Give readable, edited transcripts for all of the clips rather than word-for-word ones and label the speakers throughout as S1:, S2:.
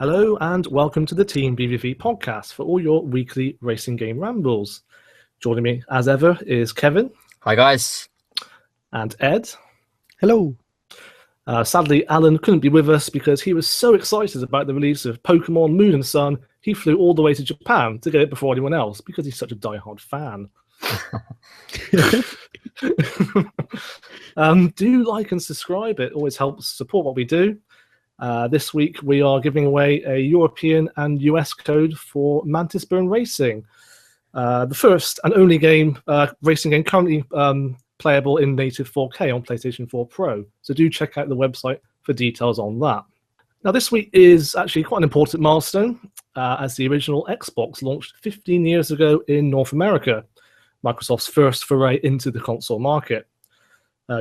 S1: Hello and welcome to the Team VVV podcast for all your weekly racing game rambles. Joining me as ever is Kevin.
S2: Hi guys.
S1: And Ed.
S3: Hello.
S1: Sadly, Alan couldn't be with us because he was so excited about the release of Pokemon Moon and Sun, he flew all the way to Japan to get it before anyone else because he's such a diehard fan. Do like and subscribe, it always helps support what we do. This week we are giving away a European and US code for Mantis Burn Racing, the first and only racing game currently playable in native 4K on PlayStation 4 Pro. So do check out the website for details on that. Now this week is actually quite an important milestone as the original Xbox launched 15 years ago in North America, Microsoft's first foray into the console market.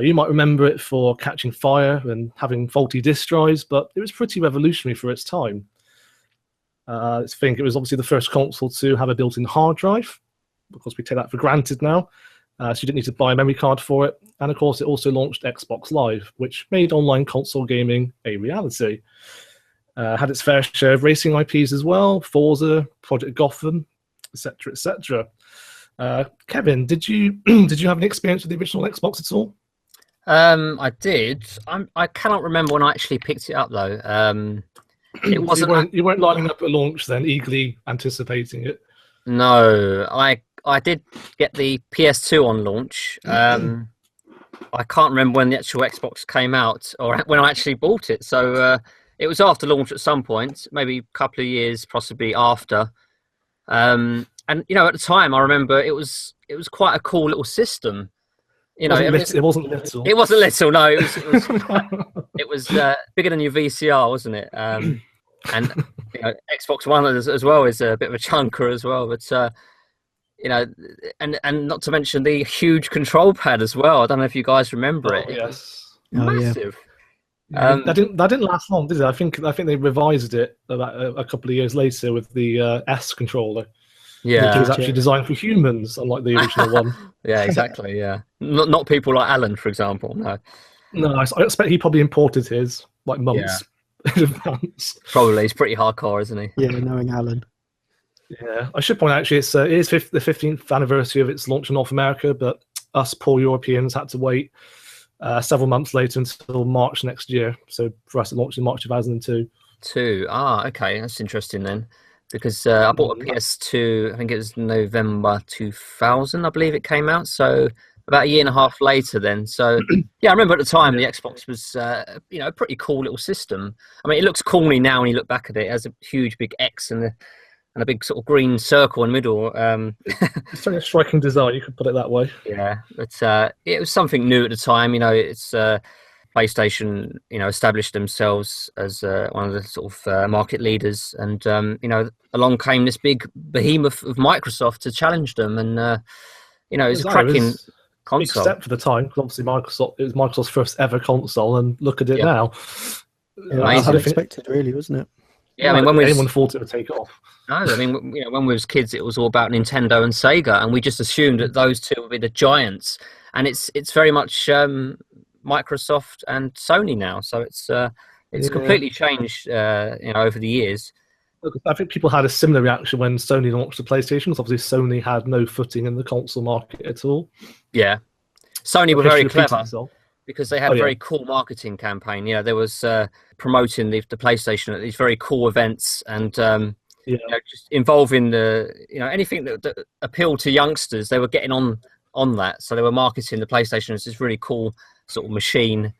S1: You might remember it for catching fire and having faulty disk drives, but it was pretty revolutionary for its time. I think it was obviously the first console to have a built-in hard drive, because we take that for granted now. So you didn't need to buy a memory card for it. And of course, it also launched Xbox Live, which made online console gaming a reality. Had its fair share of racing IPs as well, Forza, Project Gotham, etc., etc. Kevin, did you have any experience with the original Xbox at all?
S2: I did. I cannot remember when I actually picked it up though. It wasn't.
S1: You weren't lining up at launch then, eagerly anticipating it.
S2: No, I did get the PS2 on launch. I can't remember when the actual Xbox came out or when I actually bought it. So it was after launch at some point, maybe a couple of years, possibly after. And you know, at the time, I remember it was quite a cool little system. You know,
S1: it wasn't little.
S2: It wasn't little. No, it was bigger than your VCR, wasn't it? And you know, Xbox One as well is a bit of a chunker as well. But you know, and not to mention the huge control pad as well. I don't know if you guys remember it.
S1: Yes,
S2: massive.
S1: Yeah. That didn't last long, did it? I think they revised it about a couple of years later with the S controller.
S2: Yeah,
S1: it was actually designed for humans, unlike the original one.
S2: Yeah, exactly. Yeah, not people like Alan, for example.
S1: No, I expect he probably imported his like months in advance.
S2: Probably, he's pretty hardcore, isn't he?
S3: Yeah, knowing Alan.
S1: Yeah, I should point out actually it is the 15th anniversary of its launch in North America, but us poor Europeans had to wait several months later until March next year. So for us, it launched in March 2002.
S2: Okay, that's interesting then. Because I bought a PS2, I think it was November 2000, I believe it came out. So about a year and a half later then. So yeah, I remember at the time the Xbox was, you know, a pretty cool little system. I mean, it looks corny now when you look back at it. It has a huge big X and a big sort of green circle in the middle.
S1: It's very striking design, you could put it that way.
S2: Yeah, but it was something new at the time. You know, it's PlayStation, you know, established themselves as one of the sort of market leaders, and you know, along came this big behemoth of Microsoft to challenge them, and you know, it's a cracking console.
S1: Big step for the time, because obviously it was Microsoft's first ever console, and look at it now.
S3: Yeah, unexpected, really, wasn't it?
S2: Yeah, I mean,
S1: anyone thought it would take off?
S2: No, I mean, you know, when we was kids, it was all about Nintendo and Sega, and we just assumed that those two would be the giants, and it's very much Microsoft and Sony now, so it's completely changed, you know, over the years.
S1: I think people had a similar reaction when Sony launched the PlayStation, because obviously Sony had no footing in the console market at all.
S2: Yeah, Sony were very clever because they had a very cool marketing campaign. You know, there was promoting the PlayStation at these very cool events, and you know, just involving anything that appealed to youngsters. They were getting on that, so they were marketing the PlayStation as this really cool sort of machine,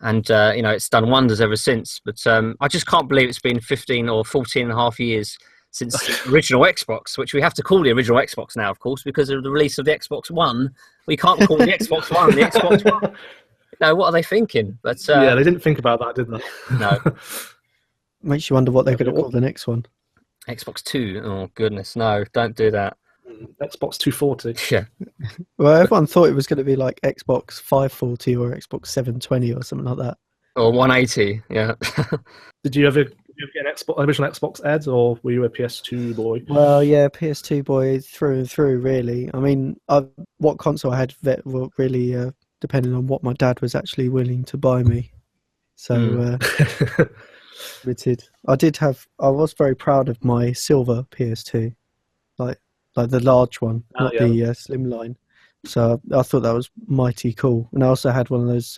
S2: and you know, it's done wonders ever since. But I just can't believe it's been 15 or 14 and a half years since the original Xbox, which we have to call the original Xbox now, of course, because of the release of the Xbox One. We can't call the Xbox One the Xbox One. No, what are they thinking? But
S1: yeah, they didn't think about that, did they?
S2: No.
S3: Makes you wonder what they're going to call the next one.
S2: Xbox 2. Oh goodness, no! Don't do that.
S1: Xbox 240.
S2: Yeah.
S3: Well, everyone thought it was going to be like Xbox 540 or Xbox 720 or something like that.
S2: Or 180. Yeah.
S1: Did you ever get an original Xbox, Ed, or were you a PS2 boy?
S3: Well, yeah, PS2 boy through and through, really. I mean, what console I had really depended on what my dad was actually willing to buy me. So limited. I was very proud of my silver PS2, like the large one, not the slimline. So I thought that was mighty cool. And I also had one of those.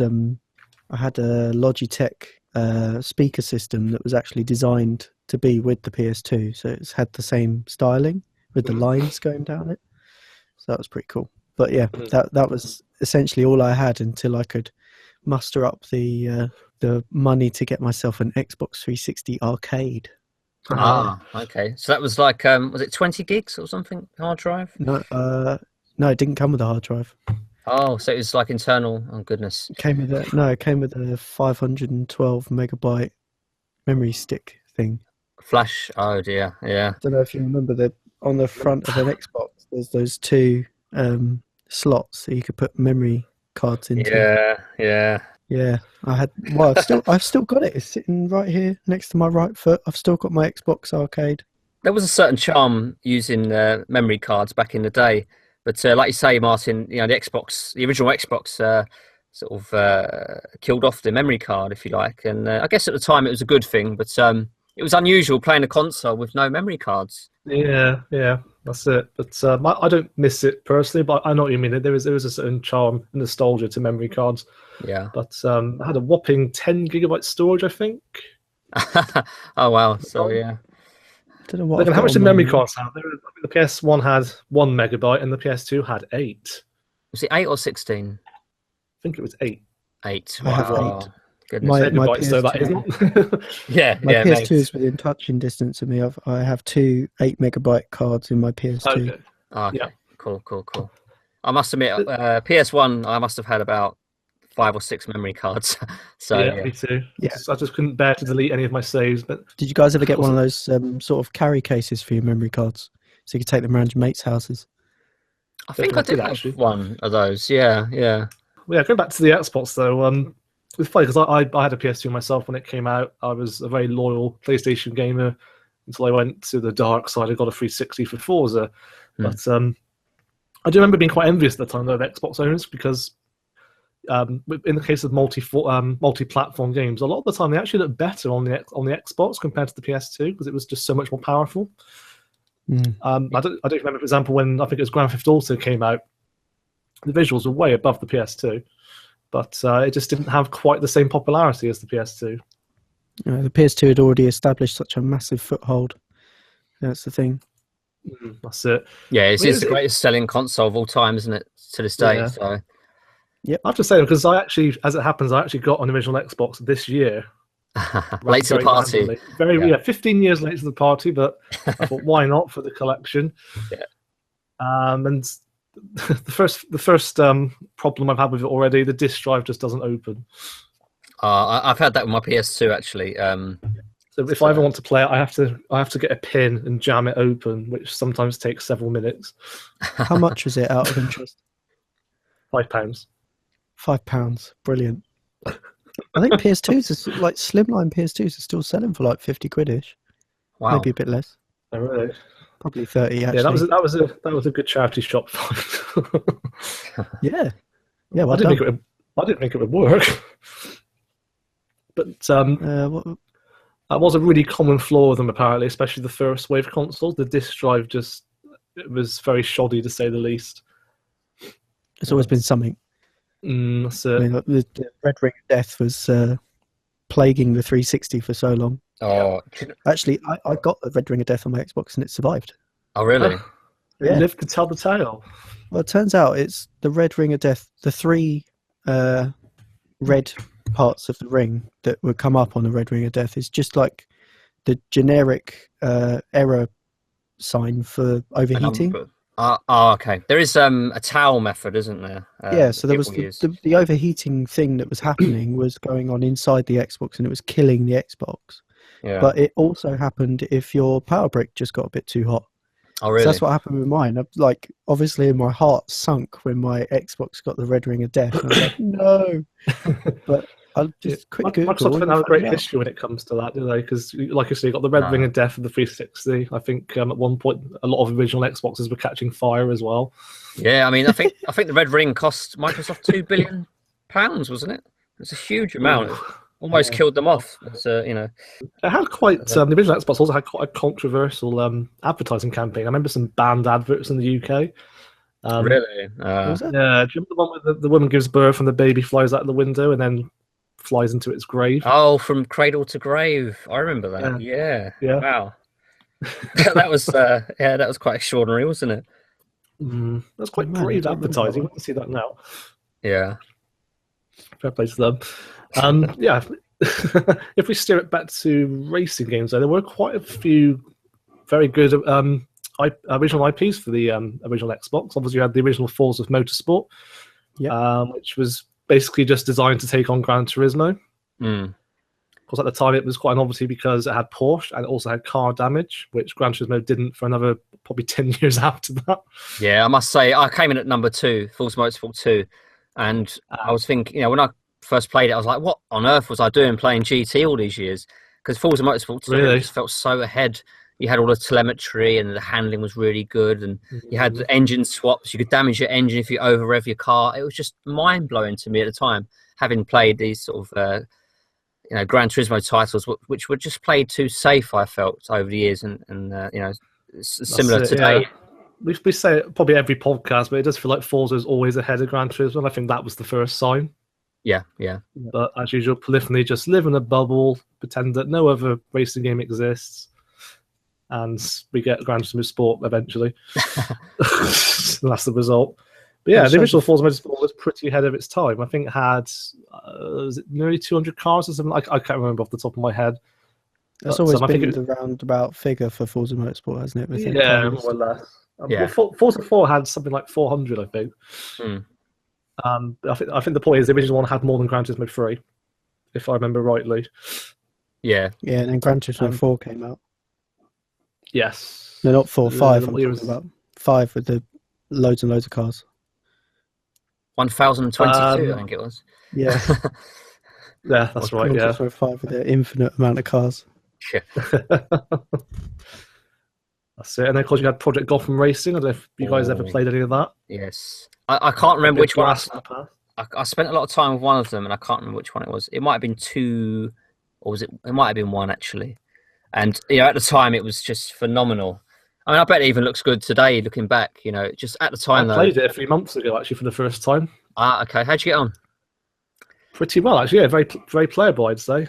S3: I had a Logitech speaker system that was actually designed to be with the PS2, so it's had the same styling with the lines going down it. So that was pretty cool. But yeah, that was essentially all I had until I could muster up the money to get myself an Xbox 360 arcade.
S2: Okay. So that was like, was it 20 gigs or something, hard drive?
S3: No, it didn't come with a hard drive.
S2: Oh, so it was like internal. Oh goodness.
S3: It came with a 512 megabyte memory stick thing.
S2: Flash. Oh dear. Yeah.
S3: I don't know if you remember that on the front of an Xbox, there's those two slots that you could put memory cards into. Yeah. I've still got it. It's sitting right here next to my right foot. I've still got my Xbox arcade.
S2: There was a certain charm using memory cards back in the day. But like you say, Martin, the original Xbox sort of killed off the memory card, if you like. And I guess at the time it was a good thing, but it was unusual playing a console with no memory cards.
S1: Yeah, that's it. But I don't miss it personally, but I know what you mean. There is a certain charm and nostalgia to memory cards.
S2: Yeah.
S1: But I had a whopping 10 gigabyte storage, I think.
S2: Oh, wow. So, yeah.
S1: Look at how much the memory cards have. The PS1 had 1 megabyte and the PS2 had 8.
S2: Was it 8 or 16?
S1: I think it was 8.
S2: 8.
S3: I have 8.
S2: Goodness.
S3: My
S1: PS2, so that isn't.
S2: My
S3: PS2 is within touching distance of me. I have 2 8 megabyte cards in my PS2.
S1: Okay.
S2: Okay. Yeah. Cool. I must admit, PS1, I must have had about 5 or 6 memory cards. So
S1: yeah, me too. Yeah, I just couldn't bear to delete any of my saves. But
S3: did you guys ever get one of those sort of carry cases for your memory cards, so you could take them around your mates' houses?
S2: I think I did actually one of those. Yeah.
S1: Going back to the Xbox though, it was funny because I had a PS2 myself when it came out. I was a very loyal PlayStation gamer until I went to the dark side. I got a 360 for Forza, but I do remember being quite envious at the time though, of Xbox owners because. In the case of multi-platform games, a lot of the time they actually look better on the Xbox compared to the PS2 because it was just so much more powerful. I don't remember, for example, when I think it was Grand Theft Auto came out, the visuals were way above the PS2, but it just didn't have quite the same popularity as the PS2.
S3: The PS2 had already established such a massive foothold. That's the thing.
S1: That's it.
S2: Yeah, it's the greatest selling console of all time, isn't it, to this day?
S1: Yeah.
S2: So.
S1: Yep. I have to say, because as it happens, I actually got an original Xbox this year.
S2: Late to the party.
S1: 15 years late to the party, but I thought, why not for the collection?
S2: Yeah.
S1: And the first problem I've had with it already, the disk drive just doesn't open.
S2: I've had that with my PS2 actually.
S1: So if I ever want to play it, I have to get a pin and jam it open, which sometimes takes several minutes.
S3: How much was it out of interest?
S1: £5.
S3: £5, brilliant. I think PS2s are like slimline PS2s are still selling for like 50 quid-ish.
S2: Wow,
S3: maybe a bit less.
S1: Oh, really?
S3: Probably 30. Actually.
S1: Yeah, that was a good charity shop find.
S3: yeah. Well,
S1: I didn't think it would work. But that was a really common flaw with them apparently, especially the first wave consoles. The disk drive it was very shoddy to say the least.
S3: It's always been something.
S1: That's it.
S3: I mean, the Red Ring of Death was plaguing the 360 for so long.
S2: Oh,
S3: actually, I got the Red Ring of Death on my Xbox and it survived.
S2: Oh, really?
S1: It lived to tell the tale.
S3: Well, it turns out it's the Red Ring of Death, the 3 red parts of the ring that would come up on the Red Ring of Death is just like the generic error sign for overheating.
S2: Okay. There is a towel method, isn't there?
S3: So there was the overheating thing that was happening was going on inside the Xbox and it was killing the Xbox.
S2: Yeah.
S3: But it also happened if your power brick just got a bit too hot.
S2: Oh, really?
S3: So that's what happened with mine. Like, obviously, my heart sunk when my Xbox got the Red Ring of Death. I was like, no. But I'll just quick Google.
S1: Microsoft don't have a great history when it comes to that, do they? Because, like I say, you got the Red Ring of Death of the 360. I think at one point, a lot of original Xboxes were catching fire as well.
S2: Yeah, I mean, I think the Red Ring cost Microsoft £2 billion, wasn't it? It's a huge amount. almost killed them off. You know,
S1: it had quite the original Xbox also had quite a controversial advertising campaign. I remember some banned adverts in the UK.
S2: Really?
S1: Yeah, do you remember the one where the woman gives birth and the baby flies out the window and then flies into its grave?
S2: Oh, from cradle to grave. I remember that. Yeah. Wow. that was quite extraordinary, wasn't it?
S1: That's quite brave advertising. You want to see that now.
S2: Yeah.
S1: Fair play to them. Yeah. If we steer it back to racing games, though, there were quite a few very good original IPs for the original Xbox. Obviously, you had the original Forza of Motorsport, which was basically just designed to take on Gran Turismo. Of course, at the time, it was quite a novelty because it had Porsche and it also had car damage, which Gran Turismo didn't for another probably 10 years after that.
S2: Yeah, I must say, I came in at number 2, Forza Motorsport 2, and I was thinking, when I first played it, I was like, what on earth was I doing playing GT all these years? Because Forza Motorsport 2 just felt so ahead. You had all the telemetry and the handling was really good, and you had the engine swaps. You could damage your engine if you over-rev your car. It was just mind-blowing to me at the time, having played these sort of Gran Turismo titles, which were just played too safe, I felt, over the years, and similar today.
S1: Yeah. We say it probably every podcast, but it does feel like Forza is always ahead of Gran Turismo, and I think that was the first sign.
S2: Yeah.
S1: But as usual, polyphony, just live in a bubble, pretend that no other racing game exists, and we get Gran Turismo Sport eventually. That's the result. But yeah, the original Forza Motorsport was pretty ahead of its time. I think it had was it nearly 200 cars or something. I can't remember off the top of my head.
S3: That's always been the roundabout figure for Forza Motorsport, hasn't it?
S1: Yeah, more or less. Well, Forza 4 had something like 400, I think. I think the point is the original one had more than Gran Turismo 3, if I remember rightly.
S2: Yeah,
S3: and then Gran Turismo 4 came out.
S1: Yes.
S3: No, not 4, 5. I'm talking about 5 with the loads and loads of cars.
S2: 1022, I think it was.
S3: Yeah.
S1: Yeah, that's right. Yeah.
S3: 5 with the infinite amount of cars.
S2: Yeah.
S1: That's it. And then, of course, you had Project Gotham Racing. I don't know if you guys ever played any of that.
S2: Yes. I can't remember which one. I spent a lot of time with one of them, and I can't remember which one it was. It might have been 2, or was it? It might have been 1, actually. And at the time, it was just phenomenal. I mean, I bet it even looks good today, looking back. Just at the time,
S1: I played it a few months ago, actually, for the first time.
S2: Okay. How'd you get on?
S1: Pretty well, actually. Yeah, very, very playable, I'd say.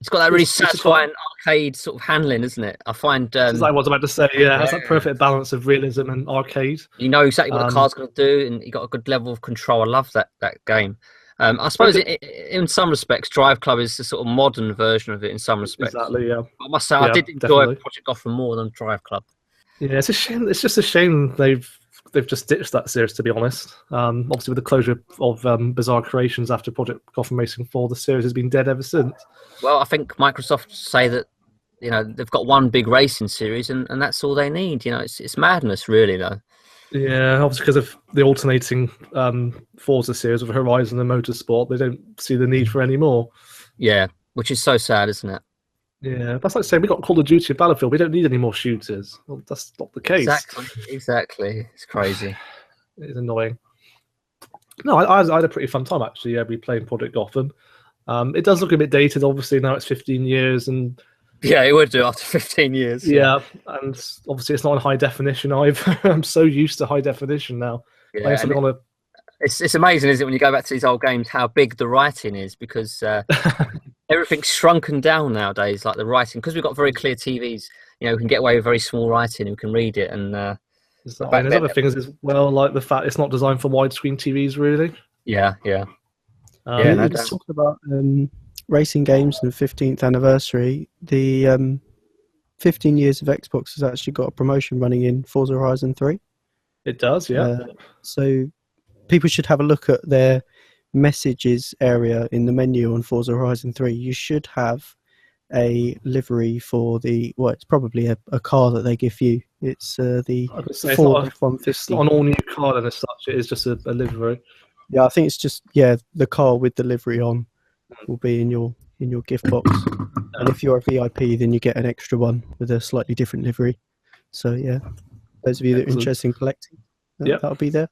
S2: It's got that really satisfying arcade sort of handling, isn't it? I find.
S1: As I was about to say, it has that perfect balance of realism and arcade.
S2: You know exactly what the car's going to do, and you got a good level of control. I love that game. I suppose in some respects, Driveclub is the sort of modern version of it. In some respects,
S1: exactly. Yeah,
S2: I must say I did enjoy Project Gotham more than Driveclub.
S1: Yeah, it's a shame. It's just a shame they've just ditched that series, to be honest. Obviously, with the closure of Bizarre Creations after Project Gotham Racing 4, the series has been dead ever since.
S2: Well, I think Microsoft say that they've got one big racing series, and that's all they need. It's madness, really, though.
S1: Yeah, obviously because of the alternating Forza series of Horizon and Motorsport, they don't see the need for any more.
S2: Yeah, which is so sad, isn't it?
S1: Yeah, that's like saying we got Call of Duty and Battlefield. We don't need any more shooters. Well, that's not the case.
S2: Exactly. It's crazy.
S1: It's annoying. No, I had a pretty fun time, actually. Yeah, we playing Project Gotham. It does look a bit dated, obviously. Now it's 15 years, and
S2: yeah, it would do after 15 years.
S1: Yeah, and obviously it's not in high definition either. I'm so used to high definition now.
S2: Yeah, it's amazing, isn't it, when you go back to these old games, how big the writing is, because everything's shrunken down nowadays, like the writing, because we've got very clear TVs. We can get away with very small writing, and we can read it. And
S1: there's other things as well, like the fact it's not designed for widescreen TVs, really.
S2: Yeah.
S3: Let's talk about racing games and the 15th anniversary. The 15 years of Xbox has actually got a promotion running in Forza Horizon 3.
S1: It does, yeah.
S3: So people should have a look at their messages area in the menu on Forza Horizon 3. You should have a livery for it's probably a car that they give you. It's the Ford F-150.
S1: It's not an all-new car then as such. It is just a livery.
S3: Yeah, I think it's just the car with the livery on will be in your gift box. And if you're a VIP, then you get an extra one with a slightly different livery. So yeah, those of you that are interested in collecting, that'll be there.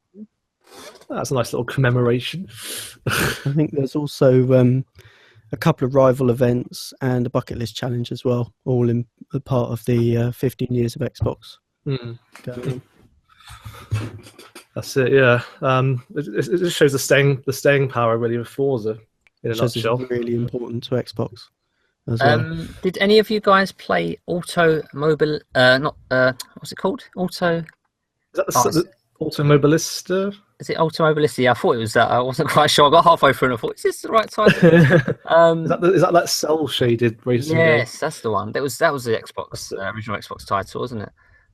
S1: That's a nice little commemoration.
S3: I think there's also a couple of rival events, and a bucket list challenge as well, all in a part of the 15 years of Xbox.
S1: Mm.
S3: Going on.
S1: That's it, yeah. It just shows the staying power really of Forza in a nutshell.
S3: It's really important to Xbox as well.
S2: Did any of you guys play Automobile? What's it called? Is
S1: that the Automobilista?
S2: Is it Automobilista? Yeah, I thought it was that. I wasn't quite sure. I got halfway through and I thought, is this the right title?
S1: Is that cell shaded racing game?
S2: Yes, that's the one. That was the Xbox original Xbox title, wasn't it?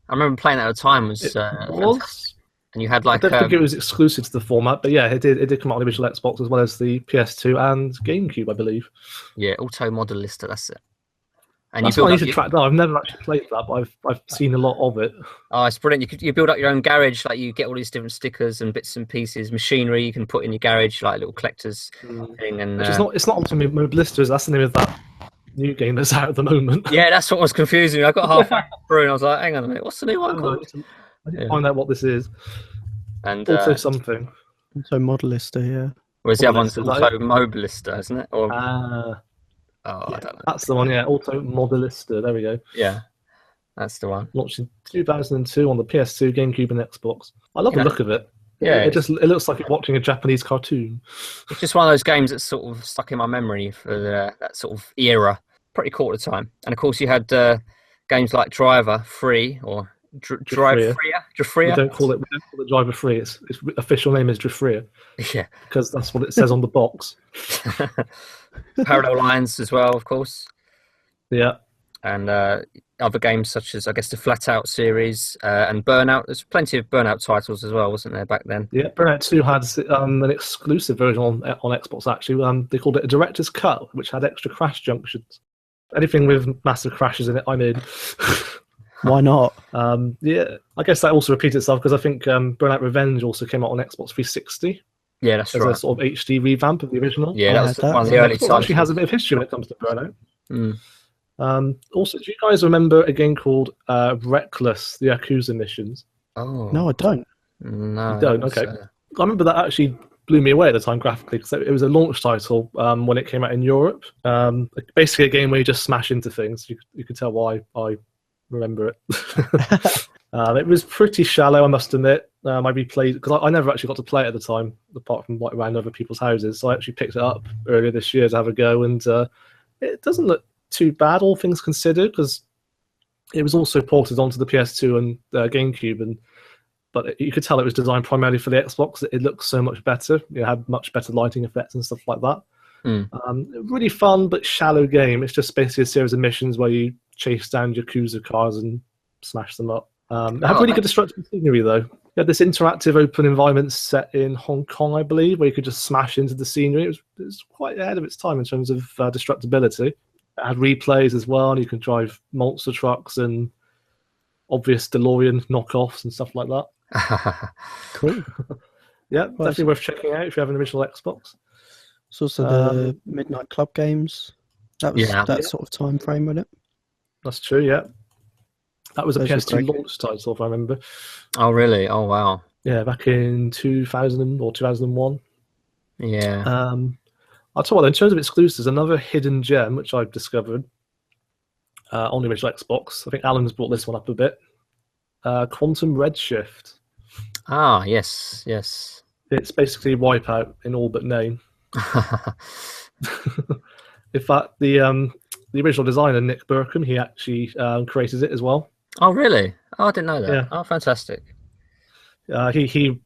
S2: I remember playing that at the time. It was. And you had like.
S1: I don't think it was exclusive to the format, but yeah, it did come out on the original Xbox as well as the PS2 and GameCube, I believe.
S2: Yeah, Automobilista, that's it. And
S1: that's what I need to track down. I've never actually played that, but I've seen a lot of it.
S2: Oh, it's brilliant! You build up your own garage, like you get all these different stickers and bits and pieces, machinery you can put in your garage, like a little collector's thing. And
S1: it's not Automobilista. That's the name of that new game that's out at the moment.
S2: Yeah, that's what was confusing me. I got halfway through and I was like, hang on a minute, what's the new one called?
S1: I didn't find out what this is.
S2: And
S1: something.
S3: Modelista, yeah.
S2: Whereas the other one's Automobilista, isn't it? Or I don't know.
S1: That's the one, yeah. Automobilista. There we go.
S2: Yeah, that's the one.
S1: Launched in 2002 on the PS2, GameCube, and Xbox. I love the look of it.
S2: Yeah,
S1: it looks like you're watching a Japanese cartoon.
S2: It's just one of those games that's sort of stuck in my memory for that sort of era. Pretty cool at the time. And of course, you had games like Driver Free or Drive Free.
S1: We don't call it Driver Free. Its official name is Drifrea.
S2: Yeah,
S1: because that's what it says on the box.
S2: Parallel Lines as well, of course.
S1: Yeah,
S2: and other games such as I guess the Flat Out series and Burnout. There's plenty of Burnout titles as well, wasn't there back then?
S1: Yeah, Burnout 2 had an exclusive version on Xbox actually. They called it a Director's Cut, which had extra crash junctions. Anything with massive crashes in it, I'm in.
S3: Why not?
S1: Yeah, I guess that also repeats itself because I think Burnout Revenge also came out on Xbox 360.
S2: Yeah, that's right.
S1: As a sort of HD revamp of the original.
S2: Yeah, that was one of the early titles.
S1: It actually has a bit of history when it comes to Burnout. Also, do you guys remember a game called Reckless, the Yakuza missions?
S3: Oh. No, I don't.
S2: No.
S1: You don't? Okay. I remember that actually blew me away at the time graphically because it was a launch title when it came out in Europe. Basically a game where you just smash into things. You could tell why I remember it. It was pretty shallow, I must admit. I replayed because I never actually got to play it at the time, apart from like around other people's houses. So I actually picked it up earlier this year to have a go, and it doesn't look too bad, all things considered, because it was also ported onto the PS2 and GameCube, but you could tell it was designed primarily for the Xbox. It looks so much better. It had much better lighting effects and stuff like that. Really fun but shallow game. It's just basically a series of missions where you chase down Yakuza cars and smash them up. It had really good destructive scenery though. You had this interactive open environment set in Hong Kong, I believe, where you could just smash into the scenery. It was quite ahead of its time in terms of destructibility. It had replays as well, and you could drive monster trucks and obvious DeLorean knockoffs and stuff like that.
S3: Cool.
S1: Yeah, definitely worth checking out if you have an original Xbox.
S3: It's also the Midnight Club games. That was that sort of time frame, wasn't it?
S1: That's true, yeah. That was a PS2 launch title, if I remember.
S2: Oh, really? Oh, wow.
S1: Yeah, back in 2000 or 2001.
S2: Yeah.
S1: I'll tell you what, in terms of exclusives, another hidden gem, which I've discovered on the original Xbox. I think Alan's brought this one up a bit. Quantum Redshift.
S2: Ah, yes, yes.
S1: It's basically Wipeout in all but name. In fact, the original designer, Nick Burkham, he actually created it as well.
S2: Oh, really? Oh, I didn't know that.
S1: Yeah.
S2: Oh, fantastic.
S1: He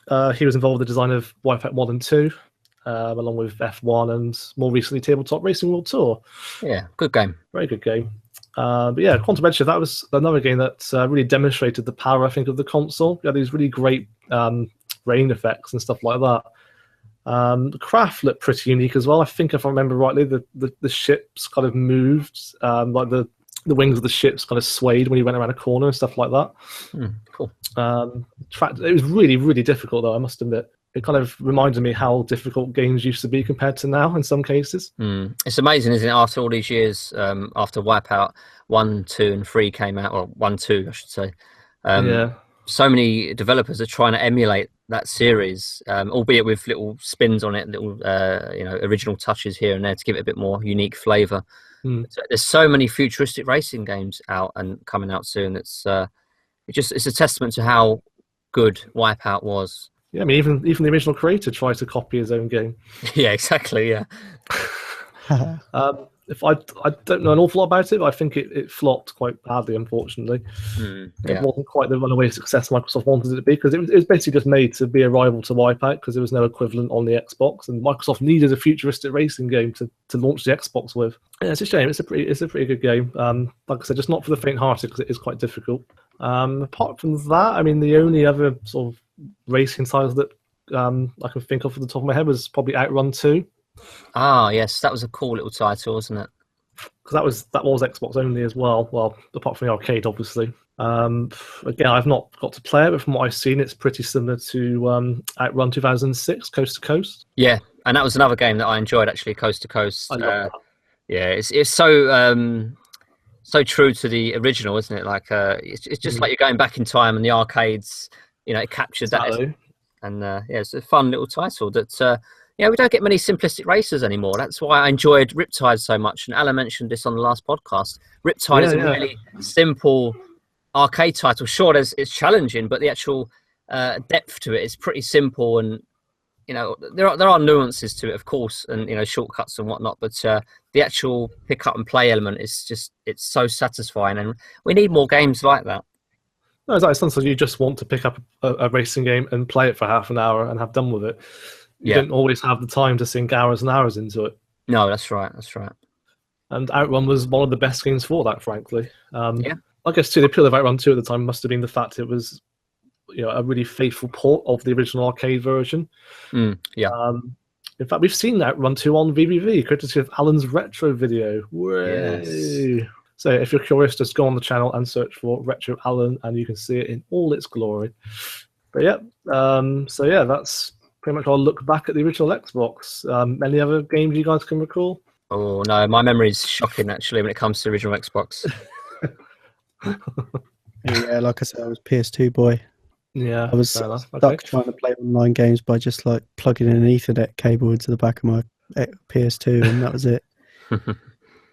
S1: was involved with the design of Wipeout 1 and 2, along with F1 and more recently Tabletop Racing World Tour.
S2: Yeah, good game.
S1: Very good game. But yeah, Quantum Redshift, that was another game that really demonstrated the power, I think, of the console. You had these really great rain effects and stuff like that. The craft looked pretty unique as well. I think if I remember rightly, the ships kind of moved, like the wings of the ships kind of swayed when you went around a corner and stuff like that.
S2: Cool.
S1: It was really, really difficult though, I must admit. It kind of reminded me how difficult games used to be compared to now in some cases.
S2: It's amazing, isn't it, after all these years, after Wipeout 1, 2 and 3 came out, or 1, 2 I should say, so many developers are trying to emulate that series, albeit with little spins on it, little original touches here and there to give it a bit more unique flavour. There's so many futuristic racing games out and coming out soon. It's a testament to how good Wipeout was.
S1: Yeah, I mean, even the original creator tried to copy his own game.
S2: Yeah, exactly. Yeah.
S1: If I don't know an awful lot about it, but I think it flopped quite badly, unfortunately. It wasn't quite the runaway success Microsoft wanted it to be, because it was basically just made to be a rival to Wipeout, because there was no equivalent on the Xbox, and Microsoft needed a futuristic racing game to launch the Xbox with. Yeah, it's a shame. It's a pretty good game. Like I said, just not for the faint-hearted, because it is quite difficult. Apart from that, I mean, the only other sort of racing titles that I can think of off the top of my head was probably Outrun 2.
S2: Ah, yes, that was a cool little title, wasn't it?
S1: Because that was Xbox only as well. Well, apart from the arcade, obviously. Again, I've not got to play it, but from what I've seen, it's pretty similar to Outrun 2006, Coast to Coast.
S2: Yeah, and that was another game that I enjoyed, actually, Coast to Coast.
S1: I love that.
S2: Yeah, it's so true to the original, isn't it? Like it's just like you're going back in time, and the arcades, it captured that. And it's a fun little title that. We don't get many simplistic racers anymore. That's why I enjoyed Riptide so much. And Alan mentioned this on the last podcast. Riptide is a really simple arcade title. Sure, it's challenging, but the actual depth to it is pretty simple. And there are nuances to it, of course, and shortcuts and whatnot. But the actual pick up and play element is it's so satisfying, and we need more games like that.
S1: No, it's like sometimes you just want to pick up a racing game and play it for half an hour and have done with it. You don't always have the time to sink hours and hours into it.
S2: No, that's right.
S1: And Outrun was one of the best games for that, frankly. I guess too, the appeal of Outrun 2 at the time must have been the fact it was, a really faithful port of the original arcade version.
S2: In
S1: fact, we've seen Outrun 2 on VVV, courtesy of Alan's retro video. Yes. So if you're curious, just go on the channel and search for Retro Alan, and you can see it in all its glory. But that's pretty much I'll look back at the original Xbox. Any other games you guys can recall?
S2: Oh no, my memory is shocking actually when it comes to the original Xbox.
S3: Yeah, like I said, I was PS2 boy.
S1: Yeah,
S3: I was stuck trying to play online games by just like plugging in an Ethernet cable into the back of my PS2, and that was it.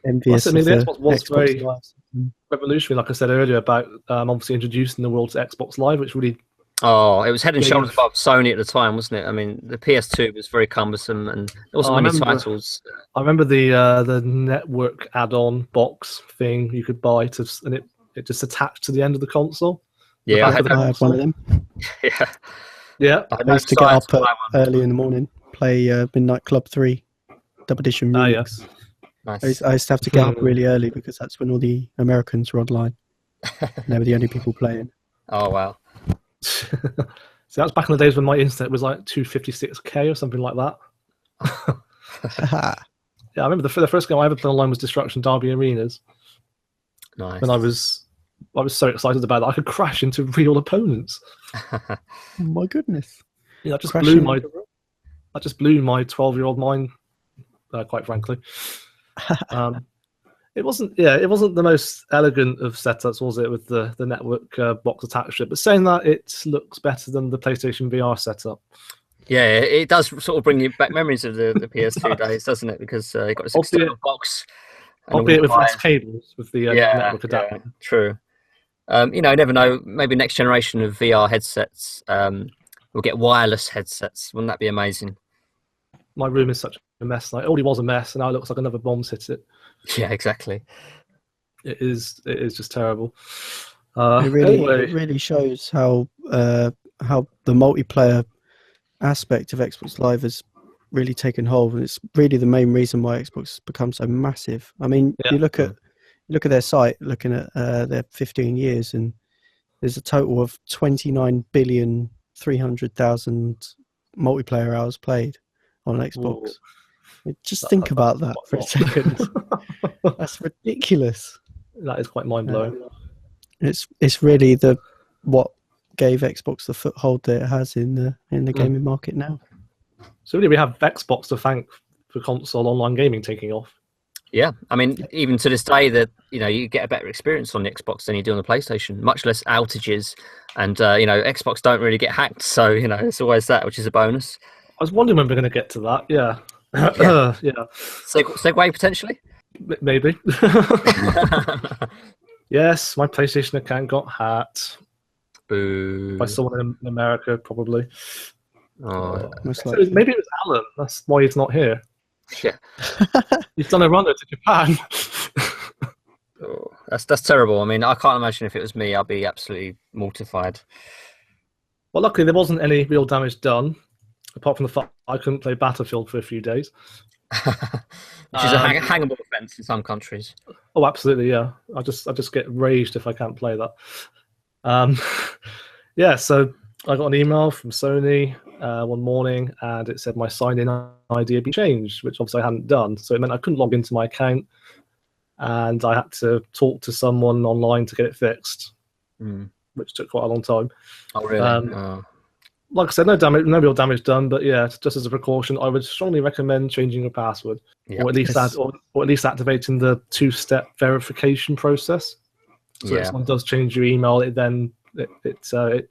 S3: Envious.
S1: The Xbox was very revolutionary, like I said earlier, about obviously introducing the world to Xbox Live, which really.
S2: Oh, it was head and shoulders above Sony at the time, wasn't it? I mean, the PS2 was very cumbersome, and there wasn't many titles.
S1: I remember the network add-on box thing you could buy and it just attached to the end of the console.
S3: Yeah, I had one of them.
S2: Yeah.
S3: I used to get up early in the morning, play Midnight Club 3 Double Edition Remix.
S2: Yes. Nice.
S3: I used to have to get up really early because that's when all the Americans were online. They were the only people playing.
S2: Oh, wow.
S1: So that was back in the days when my internet was like 256k or something like that. Yeah, I remember the first game I ever played online was Destruction Derby Arenas.
S2: Nice.
S1: And I was so excited about it. I could crash into real opponents.
S3: Oh my goodness!
S1: Yeah, that just blew my 12-year-old mind. Quite frankly, it wasn't the most elegant of setups, was it, with the network box attached to it? But saying that, it looks better than the PlayStation VR setup.
S2: Yeah, it does sort of bring you back memories of the PS2 days, doesn't it? Because you've got this external box.
S1: Albeit with less cables, with the network adapter.
S2: Yeah, true. You never know. Maybe next generation of VR headsets will get wireless headsets. Wouldn't that be amazing?
S1: My room is such a mess. Like, it already was a mess, and now it looks like another bomb's hit it.
S2: Yeah, exactly.
S1: It is just terrible.
S3: It really shows how the multiplayer aspect of Xbox Live has really taken hold, and it's really the main reason why Xbox has become so massive. I mean, you look at their site, looking at their 15 years, and there's a total of 29,300,000 multiplayer hours played on Xbox. Just think about that for a second. That's ridiculous.
S1: That is quite mind-blowing.
S3: It's really what gave Xbox the foothold that it has in the gaming market now.
S1: So really, we have Xbox to thank for console online gaming taking off.
S2: Yeah, I mean, even to this day, that you get a better experience on the Xbox than you do on the PlayStation. Much less outages, and Xbox don't really get hacked, so it's always that, which is a bonus.
S1: I was wondering when we're going to get to that. Yeah, yeah.
S2: Segue potentially.
S1: Maybe. Yes, my PlayStation account got hacked.
S2: Boo.
S1: By someone in America, probably.
S2: Oh,
S1: maybe it was Alan. That's why he's not here.
S2: Yeah.
S1: He's done a runner to Japan.
S2: Oh, that's terrible. I mean, I can't imagine if it was me, I'd be absolutely mortified.
S1: Well, luckily there wasn't any real damage done, apart from the fact I couldn't play Battlefield for a few days.
S2: Which is a hangable offence in some countries.
S1: Oh, absolutely, yeah. I just get raged if I can't play that. Yeah, so I got an email from Sony one morning, and it said my sign-in ID had been changed, which obviously I hadn't done. So it meant I couldn't log into my account, and I had to talk to someone online to get it fixed, which took quite a long time.
S2: Oh, really?
S1: Like I said, no real damage done, but yeah, just as a precaution, I would strongly recommend changing your password, or at least activating the two-step verification process. So if someone does change your email, it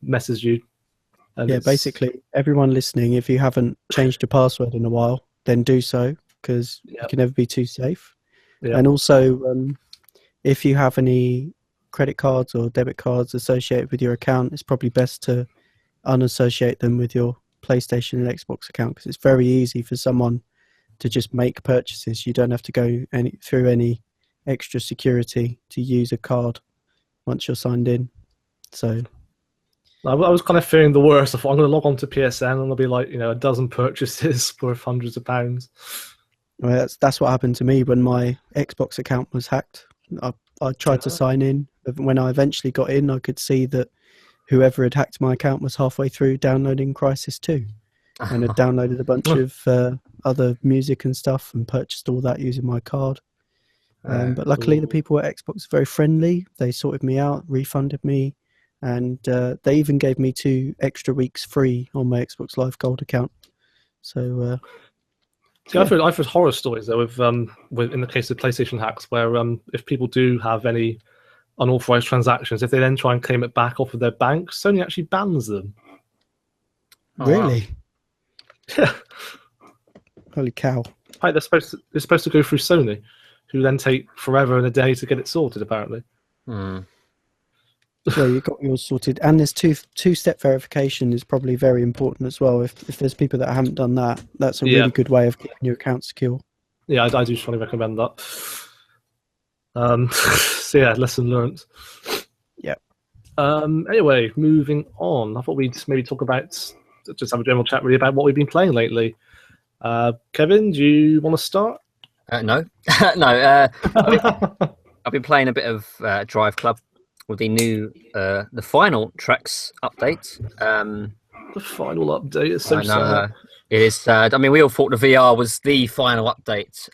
S1: messes you. And
S3: basically, everyone listening, if you haven't changed your password in a while, then do so, because you can never be too safe. Yeah. And also, if you have any credit cards or debit cards associated with your account, it's probably best to unassociate them with your PlayStation and Xbox account, because it's very easy for someone to just make purchases. You don't have to go through any extra security to use a card once you're signed in. So
S1: I was kind of fearing the worst. I thought I'm going to log on to PSN and there'll be like a dozen purchases worth hundreds of pounds.
S3: Well, that's what happened to me when my Xbox account was hacked. I tried to sign in. When I eventually got in, I could see that whoever had hacked my account was halfway through downloading Crysis 2 and had downloaded a bunch of other music and stuff and purchased all that using my card. But luckily, the people at Xbox were very friendly. They sorted me out, refunded me, and they even gave me 2 extra weeks free on my Xbox Live Gold account. So,
S1: I've heard horror stories though, with in the case of PlayStation hacks, where if people do have any unauthorized transactions, if they then try and claim it back off of their bank, Sony actually bans them.
S3: Really?
S1: Yeah.
S3: Holy cow!
S1: Right, they're supposed to go through Sony, who then take forever and a day to get it sorted, apparently.
S3: So you got yours sorted, and this two-step verification is probably very important as well. If there's people that haven't done that, that's a really good way of keeping your account secure.
S1: Yeah, I do strongly recommend that. So yeah, lesson learned.
S3: Yeah.
S1: Anyway, moving on. I thought we'd maybe talk about, just have a general chat really about what we've been playing lately. Kevin, do you want to start?
S2: No. No. I've been playing a bit of Driveclub with the new, the final tracks update.
S1: The final update is so sad.
S2: It is sad. I mean, we all thought the VR was the final update,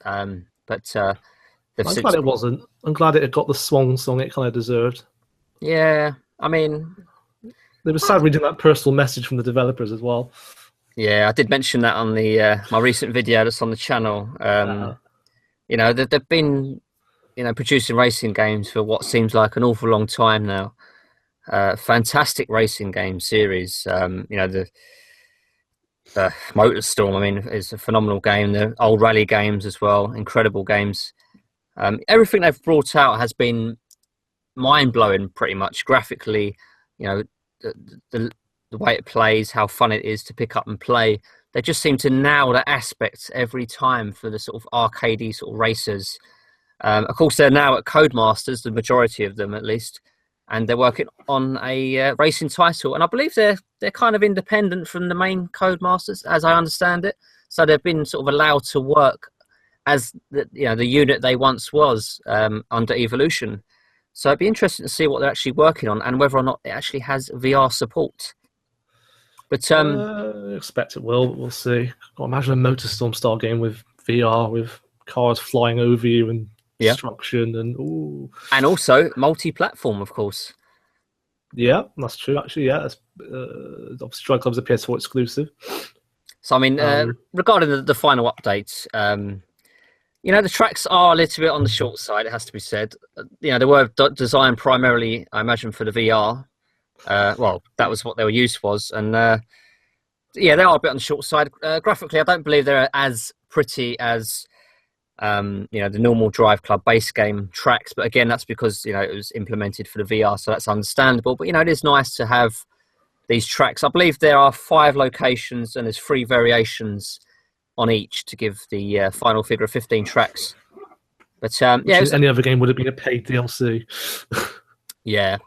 S2: but
S1: I'm glad it wasn't. I'm glad it had got the swan song it kind of deserved.
S2: Yeah, I mean,
S1: it was sad reading that personal message from the developers as well.
S2: Yeah, I did mention that on the my recent video that's on the channel. They've been producing racing games for what seems like an awful long time now. Fantastic racing game series. The MotorStorm, I mean, is a phenomenal game. The old rally games as well, incredible games. Everything they've brought out has been mind-blowing, pretty much graphically. The way it plays, how fun it is to pick up and play. They just seem to nail that aspect every time for the sort of arcadey sort of racers. Of course, they're now at Codemasters, the majority of them at least, and they're working on a racing title. And I believe they're kind of independent from the main Codemasters, as I understand it. So they've been sort of allowed to work as the unit they once was under Evolution. So it'd be interesting to see what they're actually working on and whether or not it actually has VR support. But
S1: I expect it will. We'll see. I imagine a MotorStorm style game with VR, with cars flying over you and destruction and
S2: also multi-platform, of course.
S1: Yeah, that's true. Actually, yeah, obviously Driveclub's a PS4 exclusive.
S2: So I mean, regarding the final update, The tracks are a little bit on the short side, it has to be said. They were designed primarily, I imagine, for the VR. Well, that was what they were used was. And they are a bit on the short side. Graphically, I don't believe they're as pretty as the normal Driveclub base game tracks, but again, that's because it was implemented for the VR, so that's understandable. But it is nice to have these tracks. I believe there are 5 locations and there's 3 variations on each to give the final figure of 15 tracks. But
S1: any other game would have been a paid DLC.
S2: yeah,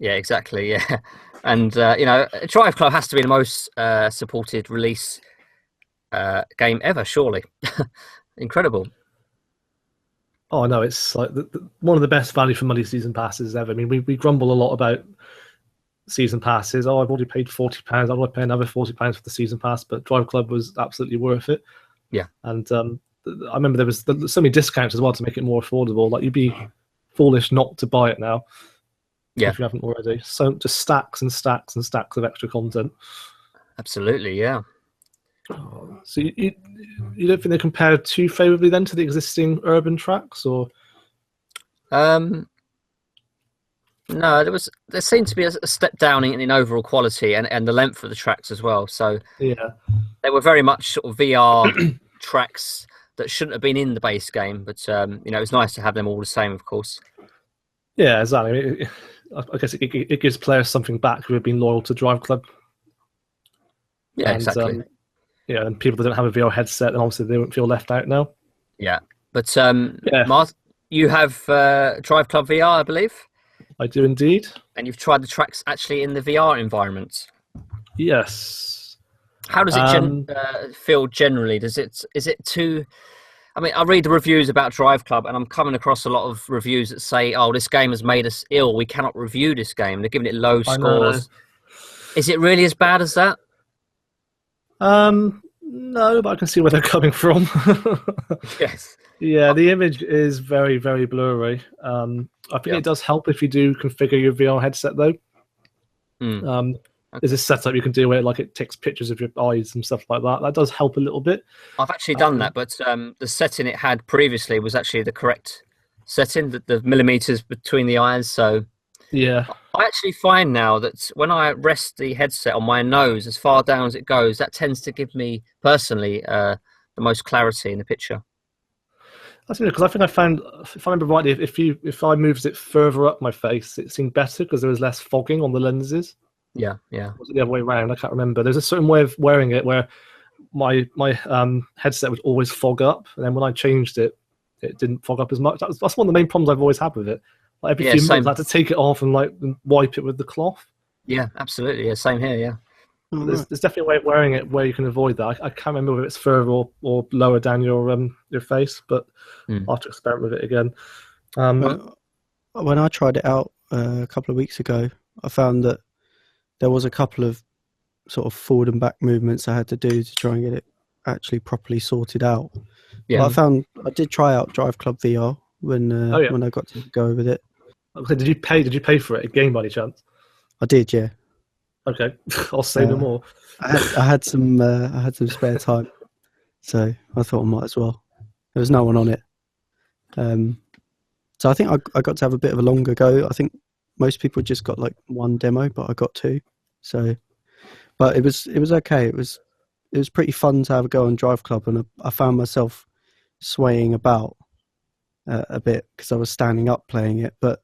S2: exactly. Yeah, and Driveclub has to be the most supported release game ever, surely. Incredible.
S1: Oh no, it's like one of the best value for money season passes ever. I mean, we grumble a lot about season passes. Oh, I've already paid £40. I want to pay another £40 for the season pass, but Driveclub was absolutely worth it.
S2: Yeah,
S1: and I remember there was so many discounts as well to make it more affordable. Like, you'd be foolish not to buy it now.
S2: Yeah,
S1: if you haven't already. So just stacks and stacks and stacks of extra content.
S2: Absolutely, yeah.
S1: So you don't think they compared too favourably then to the existing urban tracks, or?
S2: No, there seemed to be a step down in overall quality and the length of the tracks as well. So
S1: yeah,
S2: they were very much sort of VR tracks that shouldn't have been in the base game, but it was nice to have them all the same, of course.
S1: Yeah, exactly. I guess it gives players something back who have been loyal to Driveclub.
S2: Yeah, exactly.
S1: And people that don't have a VR headset, and obviously they won't feel left out now.
S2: Yeah, but Mart, you have Driveclub VR, I believe.
S1: I do indeed.
S2: And you've tried the tracks actually in the VR environment.
S1: Yes.
S2: How does it feel generally? Is it too? I mean, I read the reviews about Driveclub, and I'm coming across a lot of reviews that say, "Oh, this game has made us ill. We cannot review this game." They're giving it low scores. Is it really as bad as that?
S1: No, but I can see where they're coming from.
S2: Yes.
S1: Yeah, the image is very, very blurry. I think it does help if you do configure your VR headset, though. There's a setup you can do where it takes pictures of your eyes and stuff like that. That does help a little bit.
S2: I've actually done that, but the setting it had previously was actually the correct setting, the millimeters between the eyes. So
S1: yeah,
S2: I actually find now that when I rest the headset on my nose as far down as it goes, that tends to give me personally the most clarity in the picture.
S1: That's because I think I found, if I remember rightly, if I moved it further up my face, it seemed better because there was less fogging on the lenses.
S2: Yeah.
S1: Was it the other way around? I can't remember. There's a certain way of wearing it where my headset would always fog up, and then when I changed it, it didn't fog up as much. That's one of the main problems I've always had with it. Like every few minutes, I had to take it off and wipe it with the cloth.
S2: Yeah, absolutely. Yeah, same here. Yeah.
S1: There's definitely a way of wearing it where you can avoid that. I can't remember if it's further or lower down your face, but I'll have to experiment with it again.
S3: When I tried it out a couple of weeks ago, I found that there was a couple of sort of forward and back movements I had to do to try and get it actually properly sorted out. Yeah, but I did try out Driveclub VR when I got to go with it.
S1: Okay, did you pay for it again by any chance?
S3: I did, yeah.
S1: Okay, I'll say no more.
S3: I had some spare time, so I thought I might as well. There was no one on it, so I think I got to have a bit of a longer go. I think most people just got like one demo, but I got 2. So, but it was okay. It was pretty fun to have a go on Driveclub, and I found myself swaying about a bit because I was standing up playing it. But